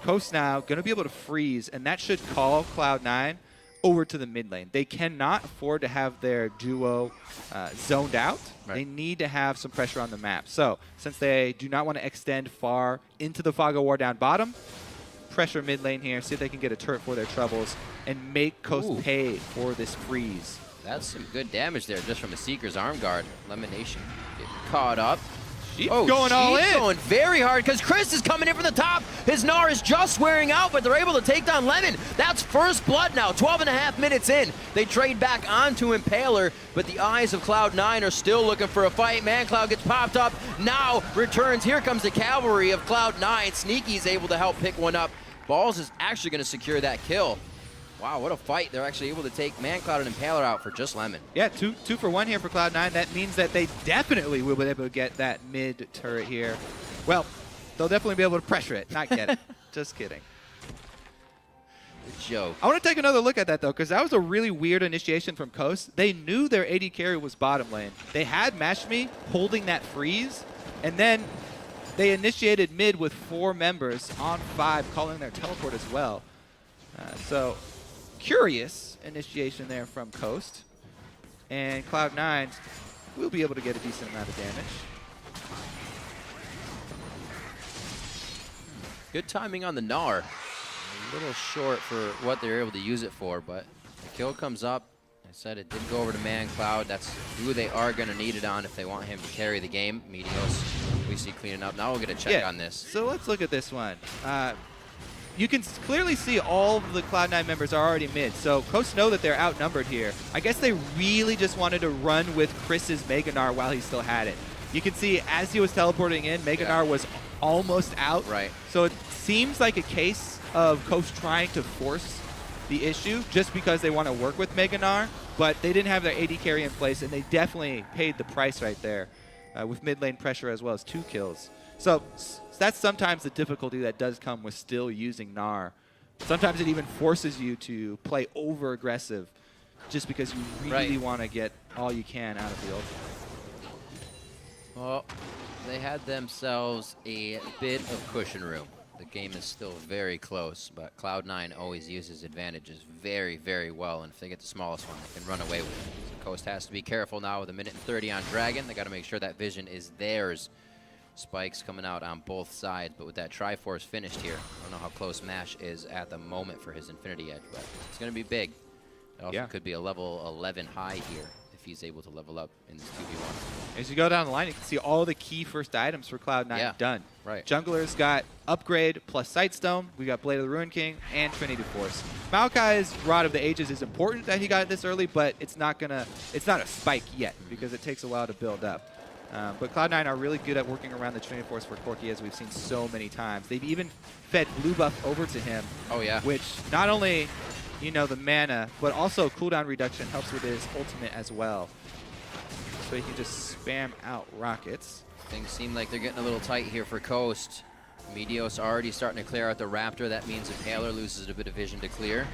Speaker 9: Coast now going to be able to freeze, and that should call Cloud9 over to the mid lane. They cannot afford to have their duo zoned out.
Speaker 8: Right.
Speaker 9: They need to have some pressure on the map. So since they do not want to extend far into the Fog of War down bottom, pressure mid lane here, see if they can get a turret for their troubles, and make Coast pay for this freeze.
Speaker 8: That's some good damage there just from a Seeker's arm guard. Elimination getting caught up.
Speaker 9: Sheep going all in.
Speaker 8: Going very hard because Chris is coming in from the top. His Gnar is just wearing out, but they're able to take down Lemon. That's first blood now, 12.5 minutes in. They trade back onto Impaler, but the eyes of Cloud9 are still looking for a fight. ManCloud gets popped up, now returns. Here comes the cavalry of Cloud9. Sneaky's able to help pick one up. Balls is actually going to secure that kill. Wow, what a fight. They're actually able to take ManCloud and Impaler out for just Lemon.
Speaker 9: Yeah, two for one here for Cloud9. That means that they definitely will be able to get that mid turret here. Well, they'll definitely be able to pressure it, not get it. Just kidding.
Speaker 8: Good joke.
Speaker 9: I want to take another look at that, though, because that was a really weird initiation from Coast. They knew their AD carry was bottom lane. They had Mashmi holding that freeze, and then they initiated mid with 4 members on 5, calling their teleport as well. So curious initiation there from Coast, and Cloud9 will be able to get a decent amount of damage.
Speaker 8: Good timing on the Gnar. A little short for what they're able to use it for, but the kill comes up. I said it did go over to ManCloud. That's who they are going to need it on if they want him to carry the game. Meteos, we see cleaning up. Now we'll get a check on this.
Speaker 9: So let's look at this one. You can clearly see all of the Cloud9 members are already mid, so Coast know that they're outnumbered here. I guess they really just wanted to run with Chris's Mega Gnar while he still had it. You can see as he was teleporting in, Mega Gnar was almost out.
Speaker 8: Right.
Speaker 9: So it seems like a case of Coast trying to force the issue just because they want to work with Mega Gnar, but they didn't have their AD carry in place, and they definitely paid the price right there with mid lane pressure as well as 2 kills. So that's sometimes the difficulty that does come with still using Gnar. Sometimes it even forces you to play over-aggressive just because you really want to get all you can out of the ult.
Speaker 8: Well, they had themselves a bit of cushion room. The game is still very close, but Cloud9 always uses advantages very, very well, and if they get the smallest one, they can run away with it. So Coast has to be careful now with 1:30 on Dragon. They got to make sure that vision is theirs. Spikes coming out on both sides, but with that Triforce finished here, I don't know how close Mash is at the moment for his Infinity Edge, but it's going to be big. It also could be a level 11 high here if he's able to level up in this 2v1.
Speaker 9: As you go down the line, you can see all the key first items for Cloud9 done.
Speaker 8: Right.
Speaker 9: Junglers got Upgrade plus Sightstone. We got Blade of the Ruin King and Trinity Force. Maokai's Rod of the Ages is important that he got it this early, but it's not a spike yet because it takes a while to build up. But Cloud9 are really good at working around the Trinity Force for Corki, as we've seen so many times. They've even fed blue buff over to him.
Speaker 8: Oh, yeah.
Speaker 9: Which not only, you know, the mana, but also cooldown reduction helps with his ultimate as well. So he can just spam out rockets.
Speaker 8: Things seem like they're getting a little tight here for Coast. Meteos already starting to clear out the Raptor. That means Impaler loses a bit of vision to clear.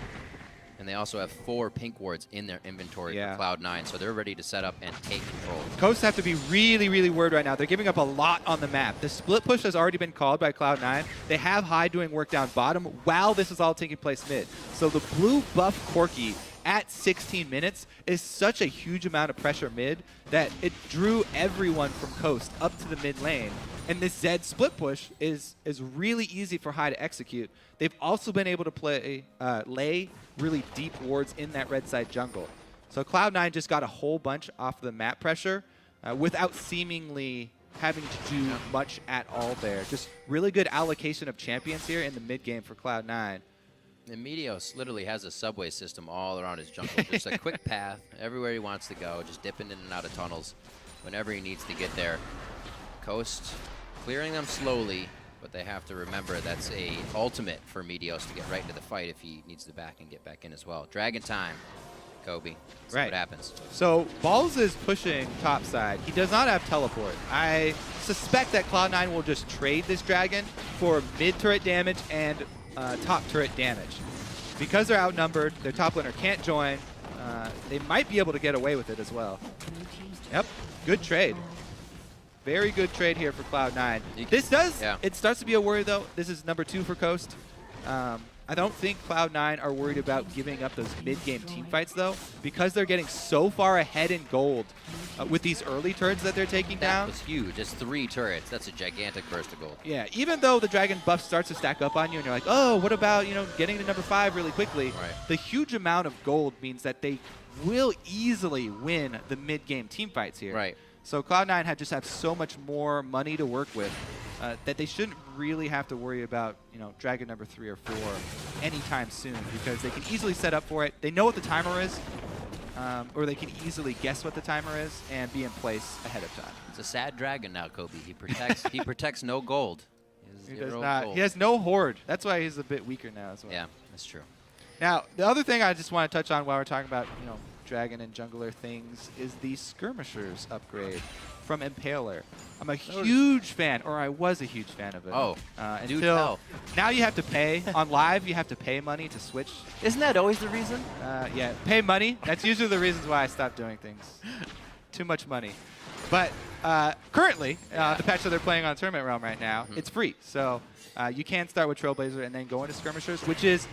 Speaker 8: And they also have 4 pink wards in their inventory for Cloud9, so they're ready to set up and take control.
Speaker 9: Coast have to be really, really worried right now. They're giving up a lot on the map. The split push has already been called by Cloud9. They have High doing work down bottom while this is all taking place mid. So the blue buff Corki at 16 minutes is such a huge amount of pressure mid that it drew everyone from Coast up to the mid lane. And this Zed split push is really easy for High to execute. They've also been able to lay really deep wards in that red side jungle. So Cloud9 just got a whole bunch off the map pressure without seemingly having to do much at all there. Just really good allocation of champions here in the mid game for Cloud9.
Speaker 8: And Meteos literally has a subway system all around his jungle. Just a quick path everywhere he wants to go, just dipping in and out of tunnels whenever he needs to get there. Coast clearing them slowly, but they have to remember that's a ultimate for Meteos to get right into the fight if he needs to back and get back in as well. Dragon time. Kobe. See
Speaker 9: Right.
Speaker 8: what happens.
Speaker 9: So Balls is pushing top side. He does not have teleport. I suspect that Cloud9 will just trade this dragon for mid turret damage and top turret damage. Because they're outnumbered, their top laner can't join. They might be able to get away with it as well. Yep, good trade. Very good trade here for Cloud9. This does, it starts to be a worry though. This is number 2 for Coast. I don't think Cloud9 are worried about giving up those mid-game team fights though, because they're getting so far ahead in gold with these early turrets that they're taking down.
Speaker 8: That was huge. It's 3 turrets. That's a gigantic burst of gold.
Speaker 9: Yeah, even though the dragon buff starts to stack up on you and you're like, oh, what about, you know, getting to number 5 really quickly?
Speaker 8: Right.
Speaker 9: The huge amount of gold means that they will easily win the mid-game team fights here.
Speaker 8: Right.
Speaker 9: So Cloud9 just have so much more money to work with that they shouldn't really have to worry about, you know, dragon number 3 or 4 anytime soon, because they can easily set up for it. They know what the timer is, or they can easily guess what the timer is and be in place ahead of time.
Speaker 8: It's a sad dragon now, Kobe. He protects. He protects no gold.
Speaker 9: He does not. He has no horde. That's why he's a bit weaker now as well.
Speaker 8: Yeah, that's true.
Speaker 9: Now, the other thing I just want to touch on while we're talking about, you know, dragon and jungler things is the skirmishers upgrade from Impaler. I'm a huge fan, or I was a huge fan of it.
Speaker 8: Oh, do
Speaker 9: until
Speaker 8: tell.
Speaker 9: now you have to pay on live. You have to pay money to switch.
Speaker 8: Isn't that always the reason?
Speaker 9: Yeah, pay money. That's usually the reasons why I stopped doing things. Too much money. But currently, the patch that they're playing on Tournament Realm right now, it's free. So you can start with Trailblazer and then go into skirmishers, which is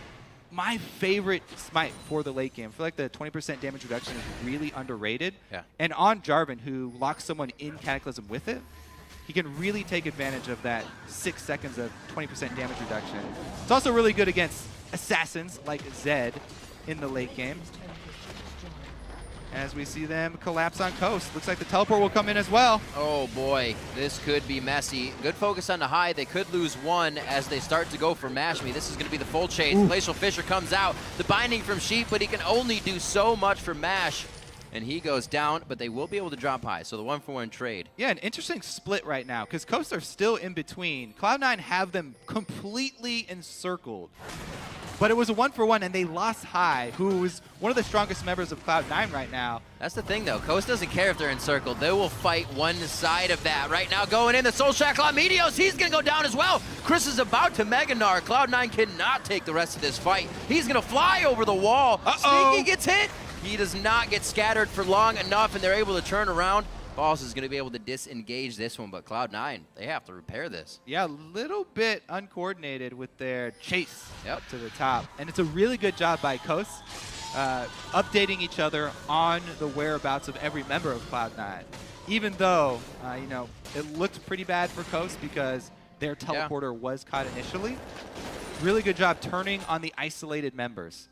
Speaker 9: my favorite smite for the late game. I feel like the 20% damage reduction is really underrated.
Speaker 8: Yeah.
Speaker 9: And on Jarvan, who locks someone in Cataclysm with it, he can really take advantage of that 6 seconds of 20% damage reduction. It's also really good against assassins like Zed in the late game. As we see them collapse on Coast. Looks like the teleport will come in as well.
Speaker 8: Oh boy, this could be messy. Good focus on the high. They could lose one as they start to go for Mash Me. This is going to be the full chase. Glacial Fissure comes out. The binding from Sheep, but he can only do so much for Mash. And he goes down, but they will be able to drop high. So the 1-for-1 trade.
Speaker 9: Yeah, an interesting split right now because Coast are still in between. Cloud9 have them completely encircled. But it was a 1-for-1, and they lost High, who is one of the strongest members of Cloud9 right now.
Speaker 8: That's the thing, though. Coast doesn't care if they're encircled. They will fight one side of that. Right now, going in, the Soul Shackle on Meteos. He's going to go down as well. Chris is about to Mega Gnar. Cloud9 cannot take the rest of this fight. He's going to fly over the wall. Sneaky gets hit. He does not get scattered for long enough, and they're able to turn around. Boss is going to be able to disengage this one, but Cloud9, they have to repair this.
Speaker 9: Yeah, a little bit uncoordinated with their chase up to the top. And it's a really good job by Coast, updating each other on the whereabouts of every member of Cloud9. Even though, you know, it looked pretty bad for Coast because their teleporter was caught initially. Really good job turning on the isolated members.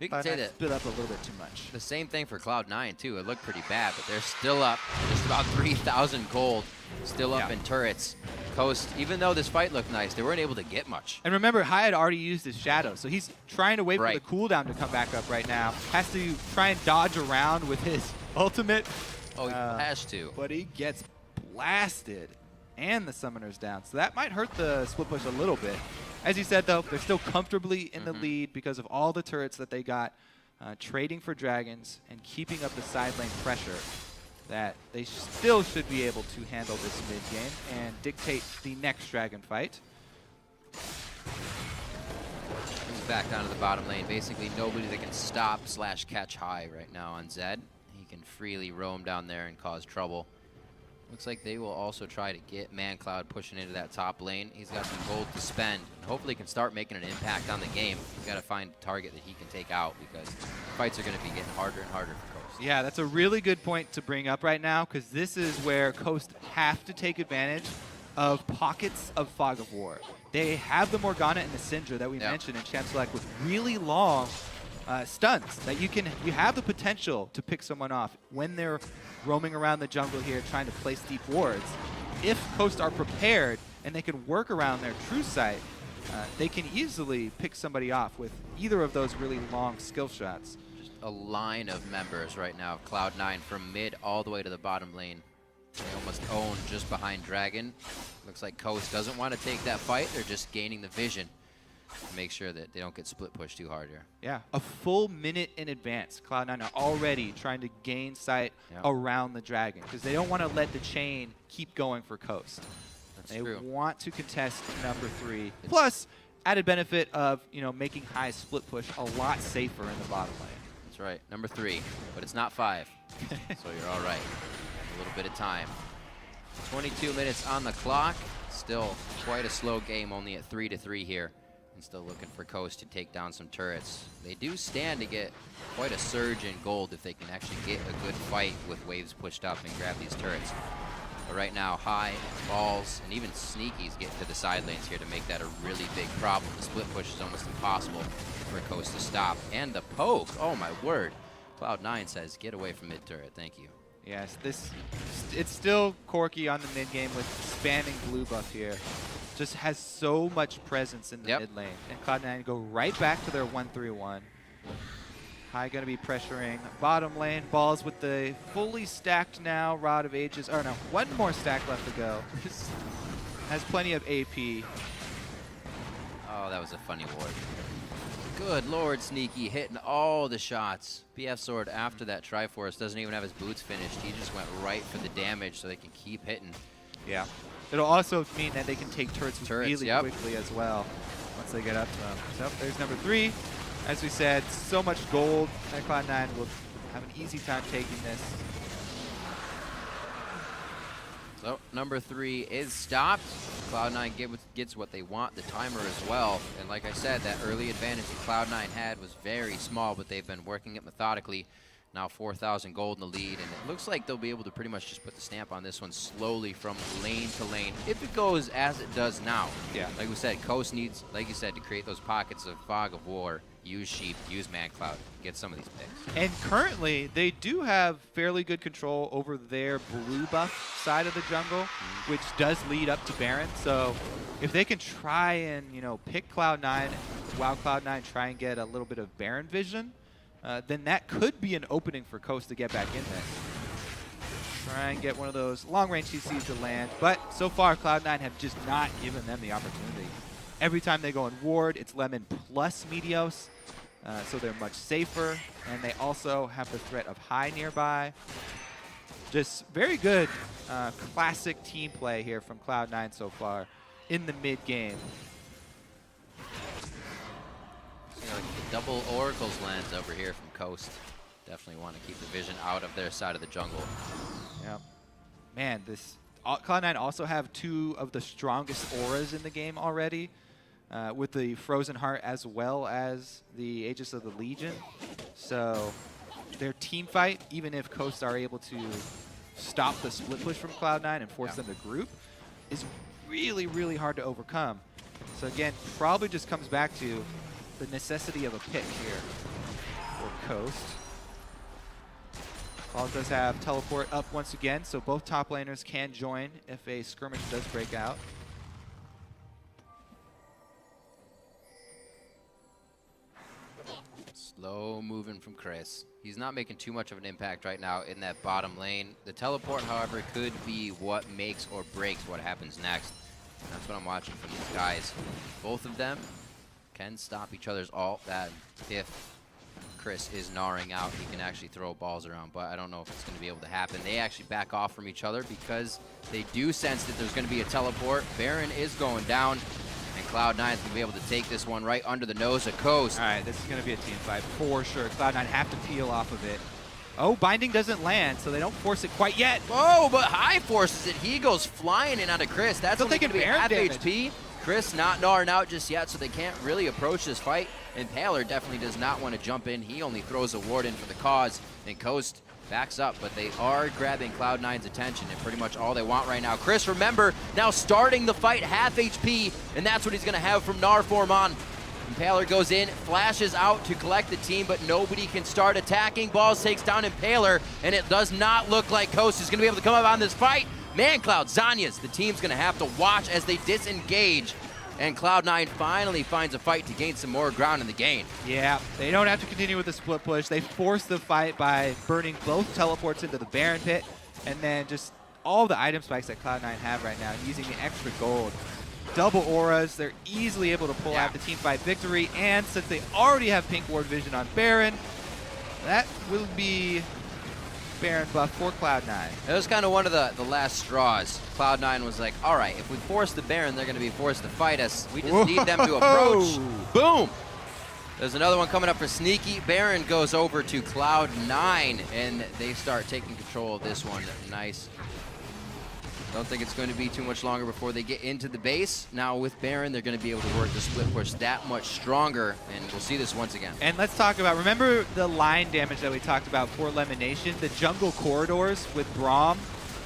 Speaker 8: You can say that
Speaker 9: split up a little bit too much.
Speaker 8: The same thing for Cloud9 too. It looked pretty bad, but they're still up. Just about 3,000 gold. Still up in turrets. Coast, even though this fight looked nice, they weren't able to get much.
Speaker 9: And remember, High had already used his shadow, so he's trying to wait for the cooldown to come back up right now. Has to try and dodge around with his ultimate.
Speaker 8: Oh, he has to.
Speaker 9: But he gets blasted, and the summoner's down. So that might hurt the split push a little bit. As you said, though, they're still comfortably in the lead because of all the turrets that they got, trading for dragons and keeping up the side lane pressure that they still should be able to handle this mid-game and dictate the next dragon fight.
Speaker 8: He's back down to the bottom lane. Basically nobody that can stop / catch High right now on Zed. He can freely roam down there and cause trouble. Looks like they will also try to get ManCloud pushing into that top lane. He's got some gold to spend, and hopefully can start making an impact on the game. He's got to find a target that he can take out because fights are going to be getting harder and harder for Coast.
Speaker 9: Yeah, that's a really good point to bring up right now because this is where Coast have to take advantage of pockets of Fog of War. They have the Morgana and the Syndra that we mentioned in Champ Select with really long stuns that you have the potential to pick someone off when they're roaming around the jungle here trying to place deep wards. If Coast are prepared and they can work around their true sight, they can easily pick somebody off with either of those really long skill shots.
Speaker 8: Just a line of members right now of Cloud9 from mid all the way to the bottom lane. They almost own just behind Dragon. Looks like Coast doesn't want to take that fight. They're just gaining the vision. to make sure that they don't get split pushed too hard here.
Speaker 9: Yeah, a full minute in advance. Cloud9 are already trying to gain sight around the Dragon because they don't want to let the chain keep going for Coast. They want to contest number 3. Plus, added benefit of making high split push a lot safer in the bottom lane.
Speaker 8: That's right, number 3, but it's not 5, so you're all right. A little bit of time. 22 minutes on the clock. Still quite a slow game, only at 3-3 here. And still looking for Coast to take down some turrets. They do stand to get quite a surge in gold if they can actually get a good fight with waves pushed up and grab these turrets. But right now, High, Balls, and even Sneaky's getting to the side lanes here to make that a really big problem. The split push is almost impossible for Coast to stop. And the poke, oh my word. Cloud9 says, get away from mid turret, thank you.
Speaker 9: Yes, it's still Corki on the mid game with spamming blue buff here. Just has so much presence in the mid lane. And Cloud9 go right back to their 1-3-1. High going to be pressuring bottom lane. Balls with the fully stacked now Rod of Ages. Or no, one more stack left to go. Has plenty of AP.
Speaker 8: Oh, that was a funny ward. Good lord, Sneaky hitting all the shots. BF Sword after that Triforce doesn't even have his boots finished. He just went right for the damage so they can keep hitting.
Speaker 9: Yeah. It'll also mean that they can take turrets really quickly as well once they get up to them. So there's number 3. As we said, so much gold that Cloud9 will have an easy time taking this.
Speaker 8: So number 3 is stopped. Cloud9 gets what they want, the timer as well. And like I said, that early advantage that Cloud9 had was very small, but they've been working it methodically. Now 4,000 gold in the lead, and it looks like they'll be able to pretty much just put the stamp on this one slowly from lane to lane, if it goes as it does now.
Speaker 9: Yeah.
Speaker 8: Like we said, Coast needs, like you said, to create those pockets of fog of war. Use Sheep, use Man Cloud, get some of these picks.
Speaker 9: And currently, they do have fairly good control over their blue buff side of the jungle, which does lead up to Baron. So if they can try and, pick Cloud9, while Cloud9 try and get a little bit of Baron vision, then that could be an opening for Coast to get back in there. Try and get one of those long-range CCs to land. But so far, Cloud9 have just not given them the opportunity. Every time they go in ward, it's Lemon plus Meteos. So they're much safer, and they also have the threat of High nearby. Just very good classic team play here from Cloud9 so far in the mid game.
Speaker 8: Like the double Oracles lands over here from Coast. Definitely want to keep the vision out of their side of the jungle.
Speaker 9: Yeah. Man, Cloud9 also have 2 of the strongest auras in the game already. With the Frozen Heart as well as the Aegis of the Legion. So their team fight, even if Coast are able to stop the split push from Cloud9 and force them to group, is really, really hard to overcome. So again, probably just comes back to the necessity of a pick here for Coast. Balls does have teleport up once again, so both top laners can join if a skirmish does break out.
Speaker 8: Slow moving from Chris. He's not making too much of an impact right now in that bottom lane. The teleport, however, could be what makes or breaks what happens next. And that's what I'm watching from these guys. Both of them can stop each other's ult. That if Chris is gnawing out, he can actually throw balls around, but I don't know if it's going to be able to happen. They actually back off from each other because they do sense that there's going to be a teleport. Baron is going down. And Cloud9 is going to be able to take this one right under the nose of Coast.
Speaker 9: All right, this is going to be a team fight for sure. Cloud9 have to peel off of it. Oh, Binding doesn't land, so they don't force it quite yet.
Speaker 8: Oh, but High forces it. He goes flying in onto Chris. That's only going to be half HP. Chris not gnawing out just yet, so they can't really approach this fight. And Paler definitely does not want to jump in. He only throws a ward in for the cause. And Coast backs up, but they are grabbing Cloud9's attention, and pretty much all they want right now. Chris, remember, now starting the fight, half HP, and that's what he's going to have from Narformon. Impaler goes in, flashes out to collect the team, but nobody can start attacking. Balls takes down Impaler, and it does not look like Coast is going to be able to come up on this fight. Man, Cloud, Zanyas, the team's going to have to watch as they disengage. And Cloud9 finally finds a fight to gain some more ground in the game.
Speaker 9: Yeah, they don't have to continue with the split push. They force the fight by burning both teleports into the Baron pit, and then just all the item spikes that Cloud9 have right now, using the extra gold double auras. They're easily able to pull out the team fight victory. And since they already have pink ward vision on Baron, that will be Baron buff for Cloud9.
Speaker 8: It was kind of one of the last straws. Cloud9 was like, all right, if we force the Baron, they're going to be forced to fight us. We just need them to approach. Boom! There's another one coming up for Sneaky. Baron goes over to Cloud9, and they start taking control of this one. Nice. Don't think it's going to be too much longer before they get into the base. Now with Baron, they're going to be able to work the split push that much stronger, and we'll see this once again.
Speaker 9: And let's talk about, remember the line damage that we talked about for Elimination? The jungle corridors with Braum?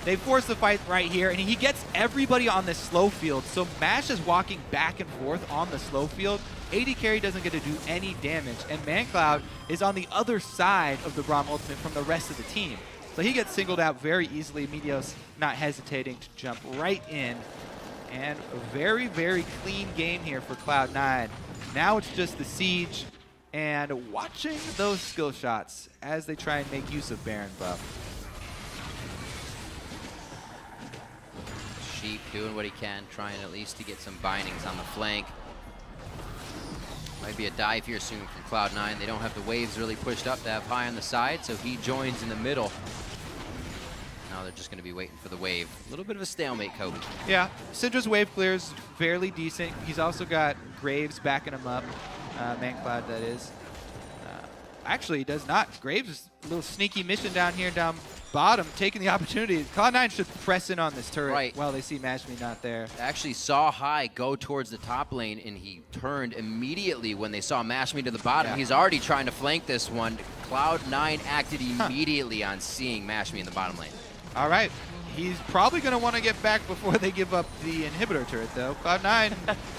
Speaker 9: They force the fight right here, and he gets everybody on this slow field. So Mash is walking back and forth on the slow field. AD carry doesn't get to do any damage, and ManCloud is on the other side of the Braum ultimate from the rest of the team. So he gets singled out very easily. Meteos not hesitating to jump right in. And a very, very clean game here for Cloud9. Now it's just the siege and watching those skill shots as they try and make use of Baron buff.
Speaker 8: Sheep doing what he can, trying at least to get some bindings on the flank. Might be a dive here soon from Cloud9. They don't have the waves really pushed up to have high on the side, so he joins in the middle. Now they're just going to be waiting for the wave. A little bit of a stalemate, Kobe.
Speaker 9: Yeah, Syndra's wave clear is fairly decent. He's also got Graves backing him up. ManCloud, that is. Actually, he does not. Graves is a little sneaky mission down here, down bottom, taking the opportunity. Cloud9 should press in on this turret while they see Mashmi not there.
Speaker 8: Actually saw High go towards the top lane, and he turned immediately when they saw Mashmi to the bottom. Yeah. He's already trying to flank this one. Cloud9 acted immediately on seeing Mashmi in the bottom lane.
Speaker 9: All right. He's probably going to want to get back before they give up the inhibitor turret, though. Cloud9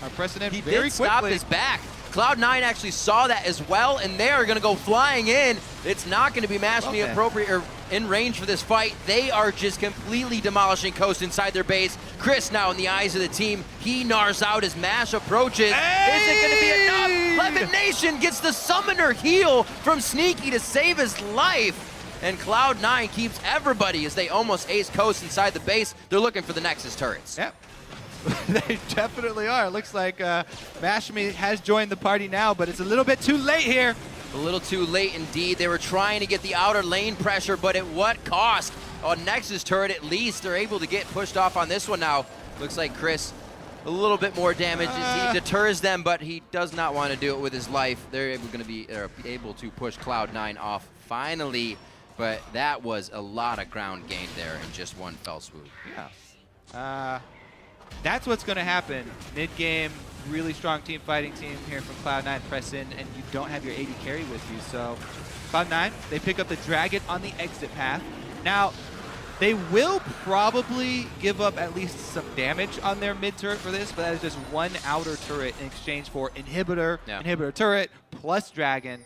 Speaker 9: are pressing in very quickly.
Speaker 8: He did stop his back. Cloud9 actually saw that as well, and they are going to go flying in. It's not going to be Mashmi appropriate or in range for this fight. They are just completely demolishing Coast inside their base. Chris now in the eyes of the team. He gnars out as Mash approaches. Hey! Is it going to be enough? Lemon Nation gets the summoner heal from Sneaky to save his life. And Cloud9 keeps everybody as they almost ace Coast inside the base. They're looking for the Nexus turrets.
Speaker 9: Yep. They definitely are. Looks like Mashmi has joined the party now, but it's a little bit too late here.
Speaker 8: A little too late indeed. They were trying to get the outer lane pressure, but at what cost? On Nexus turret, at least they're able to get pushed off on this one now. Looks like Chris, a little bit more damage as he deters them, but he does not want to do it with his life. They're able to push Cloud9 off finally, but that was a lot of ground gained there in just one fell swoop.
Speaker 9: Yeah. That's what's going to happen. Mid-game, really strong team fighting team here from Cloud9 press in, and you don't have your AD carry with you. So Cloud9, they pick up the Dragon on the exit path. Now, they will probably give up at least some damage on their mid turret for this, but that is just one outer turret in exchange for inhibitor, inhibitor turret, plus Dragon,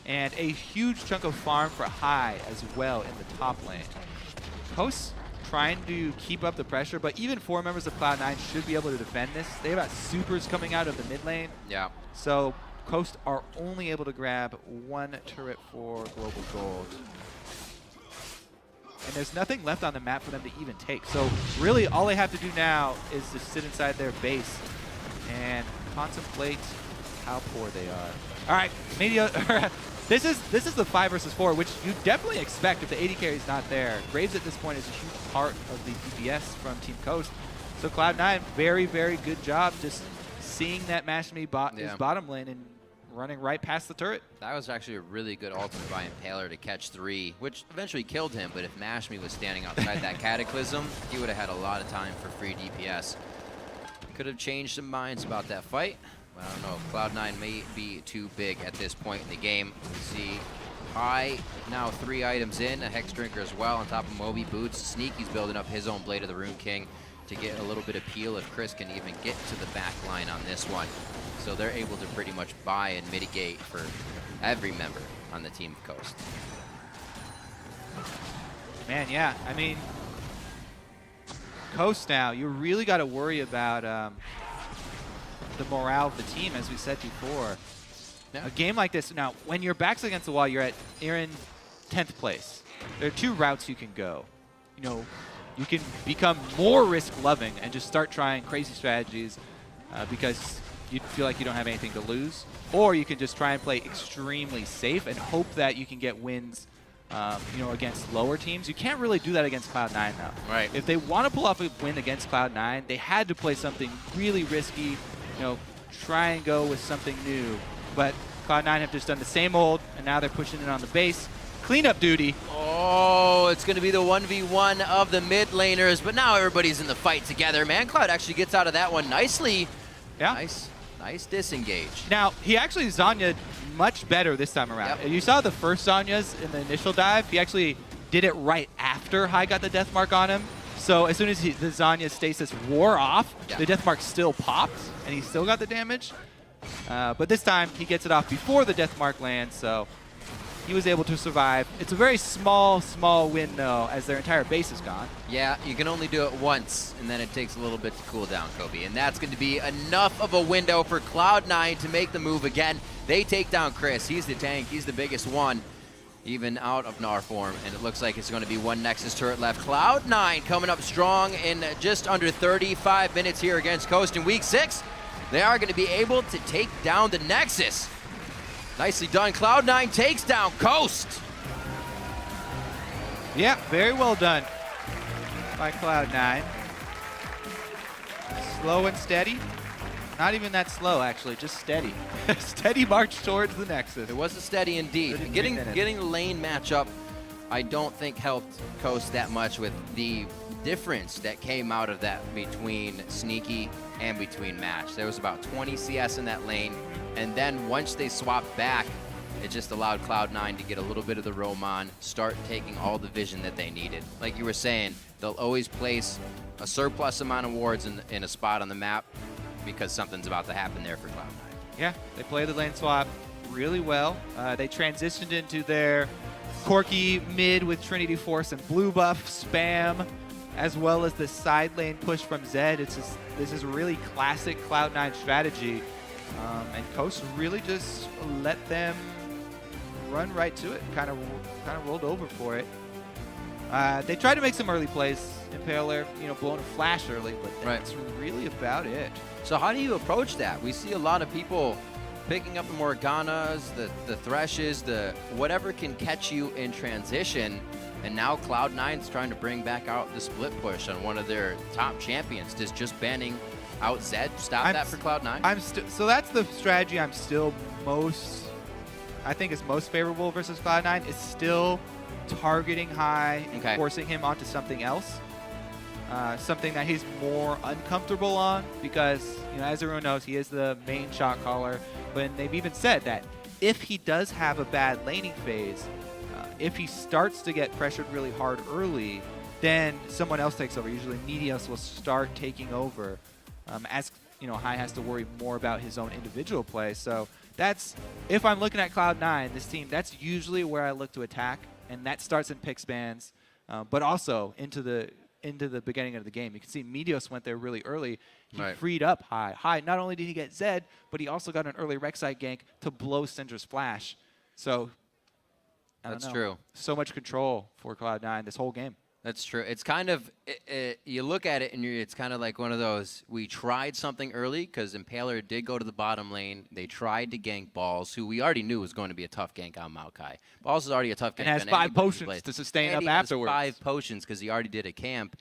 Speaker 9: and a huge chunk of farm for High as well in the top lane. Coast trying to keep up the pressure, but even 4 members of Cloud9 should be able to defend this. They have supers coming out of the mid lane.
Speaker 8: Yeah.
Speaker 9: So Coast are only able to grab 1 turret for Global Gold. And there's nothing left on the map for them to even take. So really all they have to do now is to sit inside their base and contemplate how poor they are. All right, This is the 5 versus 4, which you definitely expect if the AD carry is not there. Graves at this point is a huge part of the DPS from Team Coast. So Cloud9, very, very good job just seeing that Mashmi his bottom lane and running right past the turret.
Speaker 8: That was actually a really good ultimate by Impaler to catch 3, which eventually killed him, but if Mashmi was standing outside that Cataclysm, he would have had a lot of time for free DPS. Could have changed some minds about that fight. I don't know, Cloud9 may be too big at this point in the game. We see High now 3 items in, a Hex Drinker as well on top of Moby Boots. Sneaky's building up his own Blade of the Rune King to get a little bit of peel if Chris can even get to the back line on this one. So they're able to pretty much buy and mitigate for every member on the Team Coast.
Speaker 9: Man, yeah, I mean, Coast now, you really got to worry about the morale of the team, as we said before. Yeah. A game like this, now, when your back's against the wall, you're in 10th place. There are 2 routes you can go. You know, you can become more risk-loving and just start trying crazy strategies because you feel like you don't have anything to lose. Or you can just try and play extremely safe and hope that you can get wins against lower teams. You can't really do that against Cloud9 though.
Speaker 8: Right.
Speaker 9: If they want to pull off a win against Cloud9, they had to play something really risky, try and go with something new. But Cloud9 have just done the same old, and now they're pushing it on the base. Cleanup duty.
Speaker 8: Oh, it's going to be the 1v1 of the mid laners, but now everybody's in the fight together. ManCloud actually gets out of that one nicely.
Speaker 9: Yeah.
Speaker 8: Nice disengage.
Speaker 9: Now, he actually Zhonya'd much better this time around.
Speaker 8: Yep.
Speaker 9: You saw the first Zhonya's in the initial dive. He actually did it right after Hai got the death mark on him. So as soon as the Zhonya stasis wore off, the death mark still popped, and he still got the damage. But this time, he gets it off before the death mark lands, so he was able to survive. It's a very small win, though, as their entire base is gone.
Speaker 8: Yeah, you can only do it once, and then it takes a little bit to cool down, Kobe. And that's going to be enough of a window for Cloud9 to make the move again. They take down Chris. He's the tank. He's the biggest one, even out of Gnar form. And it looks like it's going to be one Nexus turret left. Cloud9 coming up strong in just under 35 minutes here against Coast in Week 6. They are going to be able to take down the Nexus. Nicely done. Cloud9 takes down Coast.
Speaker 9: Yeah, very well done by Cloud9. Slow and steady. Not even that slow, actually, just steady. Steady march towards the Nexus.
Speaker 8: It was a steady indeed. Getting the lane matchup, I don't think helped Coast that much with the difference that came out of that between Sneaky and between Match. There was about 20 CS in that lane, and then once they swapped back, it just allowed Cloud9 to get a little bit of the roam on, start taking all the vision that they needed. Like you were saying, they'll always place a surplus amount of wards in a spot on the map because something's about to happen there for Cloud9.
Speaker 9: Yeah, they played the lane swap really well. They transitioned into their quirky mid with Trinity Force and blue buff spam, as well as the side lane push from Zed. This is really classic Cloud9 strategy, and Coast really just let them run right to it, kind of rolled over for it. They tried to make some early plays. Impaler, blowing a flash early, but that's really about it.
Speaker 8: So how do you approach that? We see a lot of people picking up the Morganas, the Threshes, the whatever can catch you in transition. And now Cloud9's trying to bring back out the split push on one of their top champions. Does just banning out Zed stop that for Cloud9?
Speaker 9: So that's the strategy I think is most favorable versus Cloud9, is still targeting Hai and forcing him onto something else. Something that he's more uncomfortable on because, as everyone knows, he is the main shot caller. But they've even said that if he does have a bad laning phase, if he starts to get pressured really hard early, then someone else takes over. Usually Meteos will start taking over as Hai has to worry more about his own individual play. So that's, if I'm looking at Cloud9, this team, that's usually where I look to attack. And that starts in pick spans, but also into the beginning of the game. You can see Meteos went there really early. He freed up Hai. Hai, not only did he get Zed, but he also got an early Rek'Sai gank to blow Syndra's flash. So
Speaker 8: That's true.
Speaker 9: So much control for Cloud9 this whole game.
Speaker 8: That's true. It's kind of, you look at it and it's kind of like one of those, we tried something early because Impaler did go to the bottom lane. They tried to gank Balls, who we already knew was going to be a tough gank on Maokai. Balls is already a tough gank.
Speaker 9: And has 5 potions to sustain up afterwards.
Speaker 8: 5 potions because he already did a camp.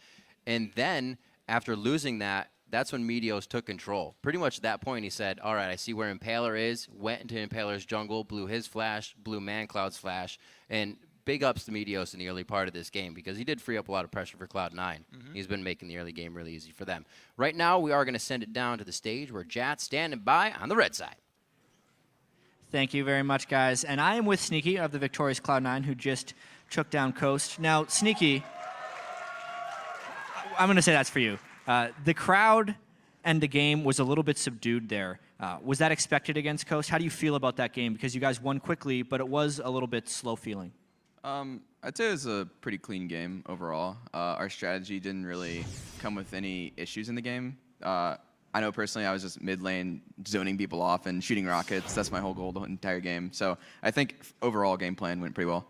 Speaker 8: And then after losing that, that's when Meteos took control. Pretty much at that point, he said, all right, I see where Impaler is, went into Impaler's jungle, blew his flash, blew ManCloud's flash, and big ups to Meteos in the early part of this game because he did free up a lot of pressure for Cloud9. He's been making the early game really easy for them. Right now, we are going to send it down to the stage where Jat's standing by on the red side.
Speaker 6: Thank you very much, guys. And I am with Sneaky of the victorious Cloud9, who just took down Coast. Now, Sneaky, I'm going to say that's for you. The crowd and the game was a little bit subdued there. Was that expected against Coast? How do you feel about that game? Because you guys won quickly, but it was a little bit slow feeling.
Speaker 11: I'd say it was a pretty clean game overall. Our strategy didn't really come with any issues in the game. I know personally I was just mid lane zoning people off and shooting rockets. That's my whole goal the entire game. So I think overall game plan went pretty well.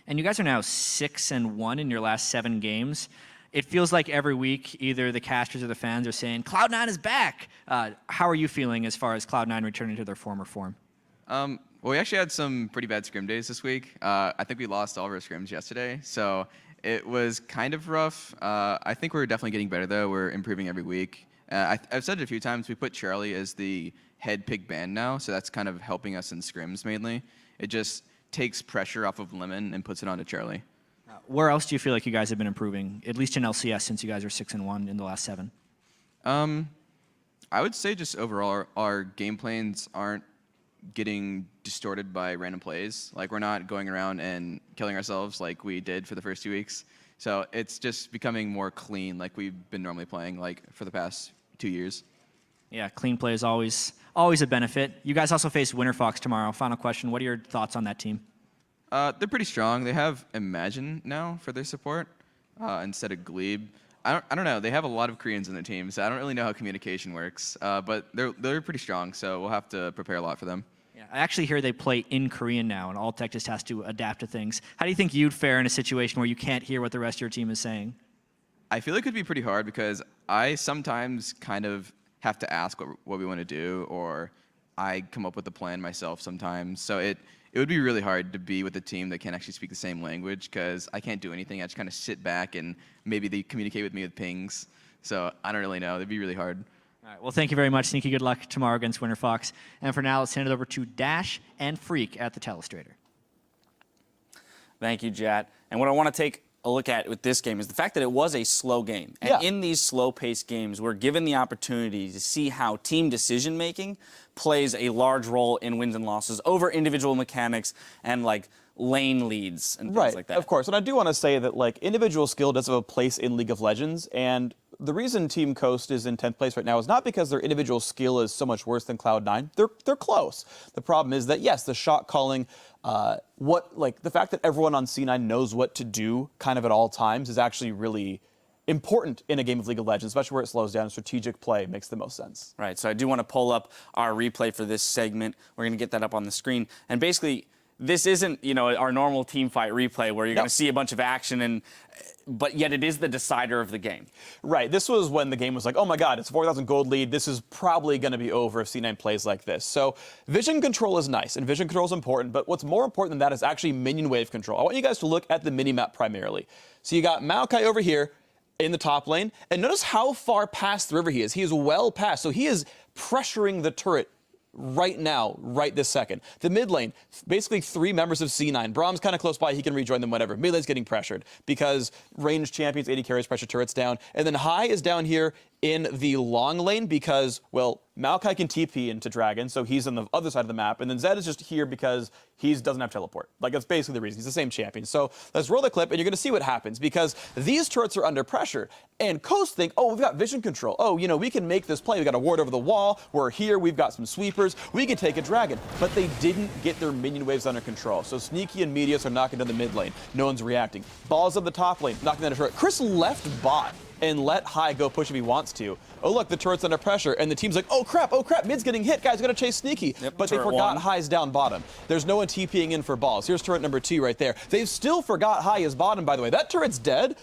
Speaker 6: And you guys are now 6-1 in your last 7 games.
Speaker 12: it feels like every week either the casters or the fans are saying Cloud9 is back. How are you feeling as far as Cloud9 returning to their former form?
Speaker 11: Well, we actually had some pretty bad scrim days this week. I think we lost all of our scrims yesterday, so it was kind of rough. I think we're definitely getting better, though. We're improving every week. I've said it a few times. We put Charlie as the head pick ban now, so that's kind of helping us in scrims mainly. It just takes pressure off of Lemon and puts it onto Charlie.
Speaker 12: Where else do you feel like you guys have been improving, at least in LCS, since you guys are 6-1 in the last 7?
Speaker 11: I would say just overall, our game plans aren't getting distorted by random plays. Like, we're not going around and killing ourselves like we did for the first 2 weeks. So it's just becoming more clean like we've been normally playing like for the past 2 years.
Speaker 12: Yeah, clean play is always a benefit. You guys also face Winterfox tomorrow. Final question, what are your thoughts on that team?
Speaker 11: They're pretty strong. They have Imagine now for their support instead of Glebe. I don't know. They have a lot of Koreans in their team, so I don't really know how communication works. But they're pretty strong, so we'll have to prepare a lot for them.
Speaker 12: Yeah, I actually hear they play in Korean now, and Alltech just has to adapt to things. How do you think you'd fare in a situation where you can't hear what the rest of your team is saying?
Speaker 11: I feel it could be pretty hard because I sometimes kind of have to ask what we want to do, or I come up with a plan myself sometimes. So it would be really hard to be with a team that can't actually speak the same language because I can't do anything. I just kind of sit back and maybe they communicate with me with pings. So I don't really know. It'd be really hard.
Speaker 12: All right, well, thank you very much, Sneaky. Good luck tomorrow against Winterfox. And for now, let's hand it over to Dash and Freak at the Telestrator.
Speaker 5: Thank you, Jat. And what I want to take a look at with this game is the fact that it was a slow game. And in these slow-paced games, we're given the opportunity to see how team decision-making plays a large role in wins and losses over individual mechanics and, like, lane leads and things like that.
Speaker 4: Of course. And I do want to say that, like, individual skill does have a place in League of Legends, and the reason Team Coast is in 10th place right now is not because their individual skill is so much worse than Cloud9. They're close. The problem is that, yes, the shot calling, the fact that everyone on C9 knows what to do kind of at all times is actually really important in a game of League of Legends, especially where it slows down. Strategic play makes the most sense.
Speaker 5: Right, so I do want to pull up our replay for this segment. We're going to get that up on the screen. And basically, this isn't, our normal team fight replay where you're going to see a bunch of action, but yet it is the decider of the game.
Speaker 4: Right. This was when the game was like, oh my God, it's a 4,000 gold lead. This is probably going to be over if C9 plays like this. So vision control is nice, and vision control is important, but what's more important than that is actually minion wave control. I want you guys to look at the minimap primarily. So you got Maokai over here in the top lane, and notice how far past the river he is. He is well past, so he is pressuring the turret right now, right this second. The mid lane, basically 3 members of C9. Brahm's kind of close by, he can rejoin them, whatever. Mid lane's getting pressured because ranged champions, 80 carries, pressure turrets down. And then High is down here in the long lane because, well, Maokai can TP into Dragon, so he's on the other side of the map. And then Zed is just here because he doesn't have teleport. Like, that's basically the reason. He's the same champion. So let's roll the clip, and you're going to see what happens because these turrets are under pressure. And Coast think, oh, we've got vision control. Oh, we can make this play. We've got a ward over the wall. We're here. We've got some sweepers. We can take a Dragon. But they didn't get their minion waves under control. So Sneaky and Medius are knocking down the mid lane. No one's reacting. Balls up the top lane, knocking down a turret. Chris left bot and let High go push if he wants to. Oh, look, the turret's under pressure, and the team's like, oh, crap, mid's getting hit. Guys, we gotta chase Sneaky. But they forgot High's down bottom. There's no one TPing in for balls. Here's turret number 2 right there. They've still forgot High is bottom, by the way. That turret's dead.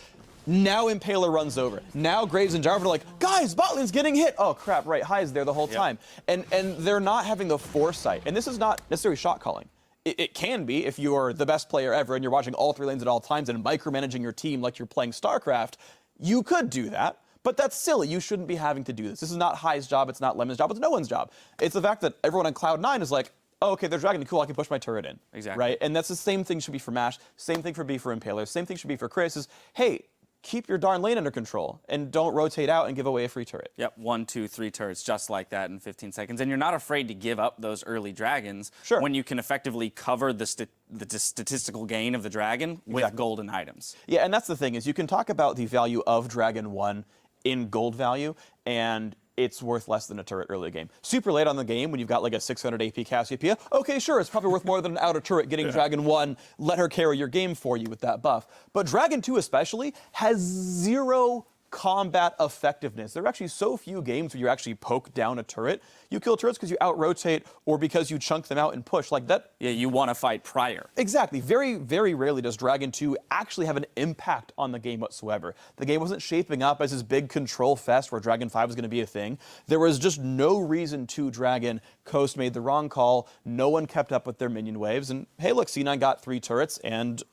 Speaker 4: Now Impaler runs over. Now Graves and Jarvan are like, guys, bot lane's getting hit. Oh, crap, right, High is there the whole time. And they're not having the foresight. And this is not necessarily shot calling. It can be if you're the best player ever and you're watching all 3 lanes at all times and micromanaging your team like you're playing StarCraft. You could do that, but that's silly. You shouldn't be having to do this. This is not High's job. It's not Lemon's job. It's no one's job. It's the fact that everyone on Cloud9 is like, oh, okay, they're Dragon. Cool, I can push my turret in.
Speaker 5: Exactly.
Speaker 4: Right? And that's the same thing should be for Mash. Same thing for B for Impaler. Same thing should be for Chris is, hey, keep your darn lane under control and don't rotate out and give away a free turret.
Speaker 5: Yep, 1, 2, 3 turrets just like that in 15 seconds. And you're not afraid to give up those early dragons when you can effectively cover the statistical gain of the dragon with golden items.
Speaker 4: Yeah, and that's the thing is you can talk about the value of Dragon 1 in gold value, and it's worth less than a turret early game. Super late on the game, when you've got like a 600 AP Cassiopeia, okay, sure, it's probably worth more than an outer turret getting Dragon 1. Let her carry your game for you with that buff. But Dragon 2 especially has 0 combat effectiveness. There are actually so few games where you actually poke down a turret. You kill turrets because you out-rotate or because you chunk them out and push. Like that.
Speaker 5: Yeah, you want to fight prior.
Speaker 4: Exactly. Very, very rarely does Dragon 2 actually have an impact on the game whatsoever. The game wasn't shaping up as this big control fest where Dragon 5 was going to be a thing. There was just no reason to Dragon. Coast made the wrong call. No one kept up with their minion waves. And hey, look, C9 got 3 turrets and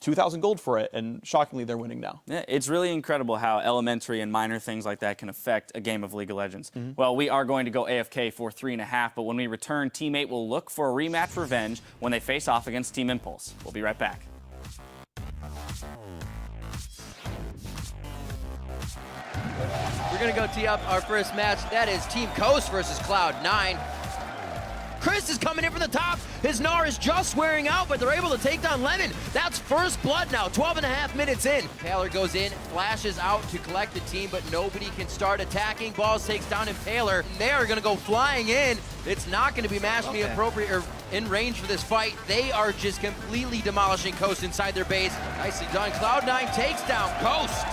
Speaker 4: 2,000 gold for it, and shockingly, they're winning now.
Speaker 5: Yeah, it's really incredible how elementary and minor things like that can affect a game of League of Legends. Well, we are going to go AFK for 3.5, but when we return, Team 8 will look for a rematch revenge when they face off against Team Impulse. We'll be right back.
Speaker 8: We're going to go tee up our first match. That is Team Coast versus Cloud9. Chris is coming in from the top. His Gnar is just wearing out, but they're able to take down Lemon. That's first blood now, 12.5 minutes in. Impaler goes in, flashes out to collect the team, but nobody can start attacking. Balls takes down Impaler. They are going to go flying in. It's not going to be match me appropriate or in range for this fight. They are just completely demolishing Coast inside their base. Nicely done. Cloud9 takes down Coast.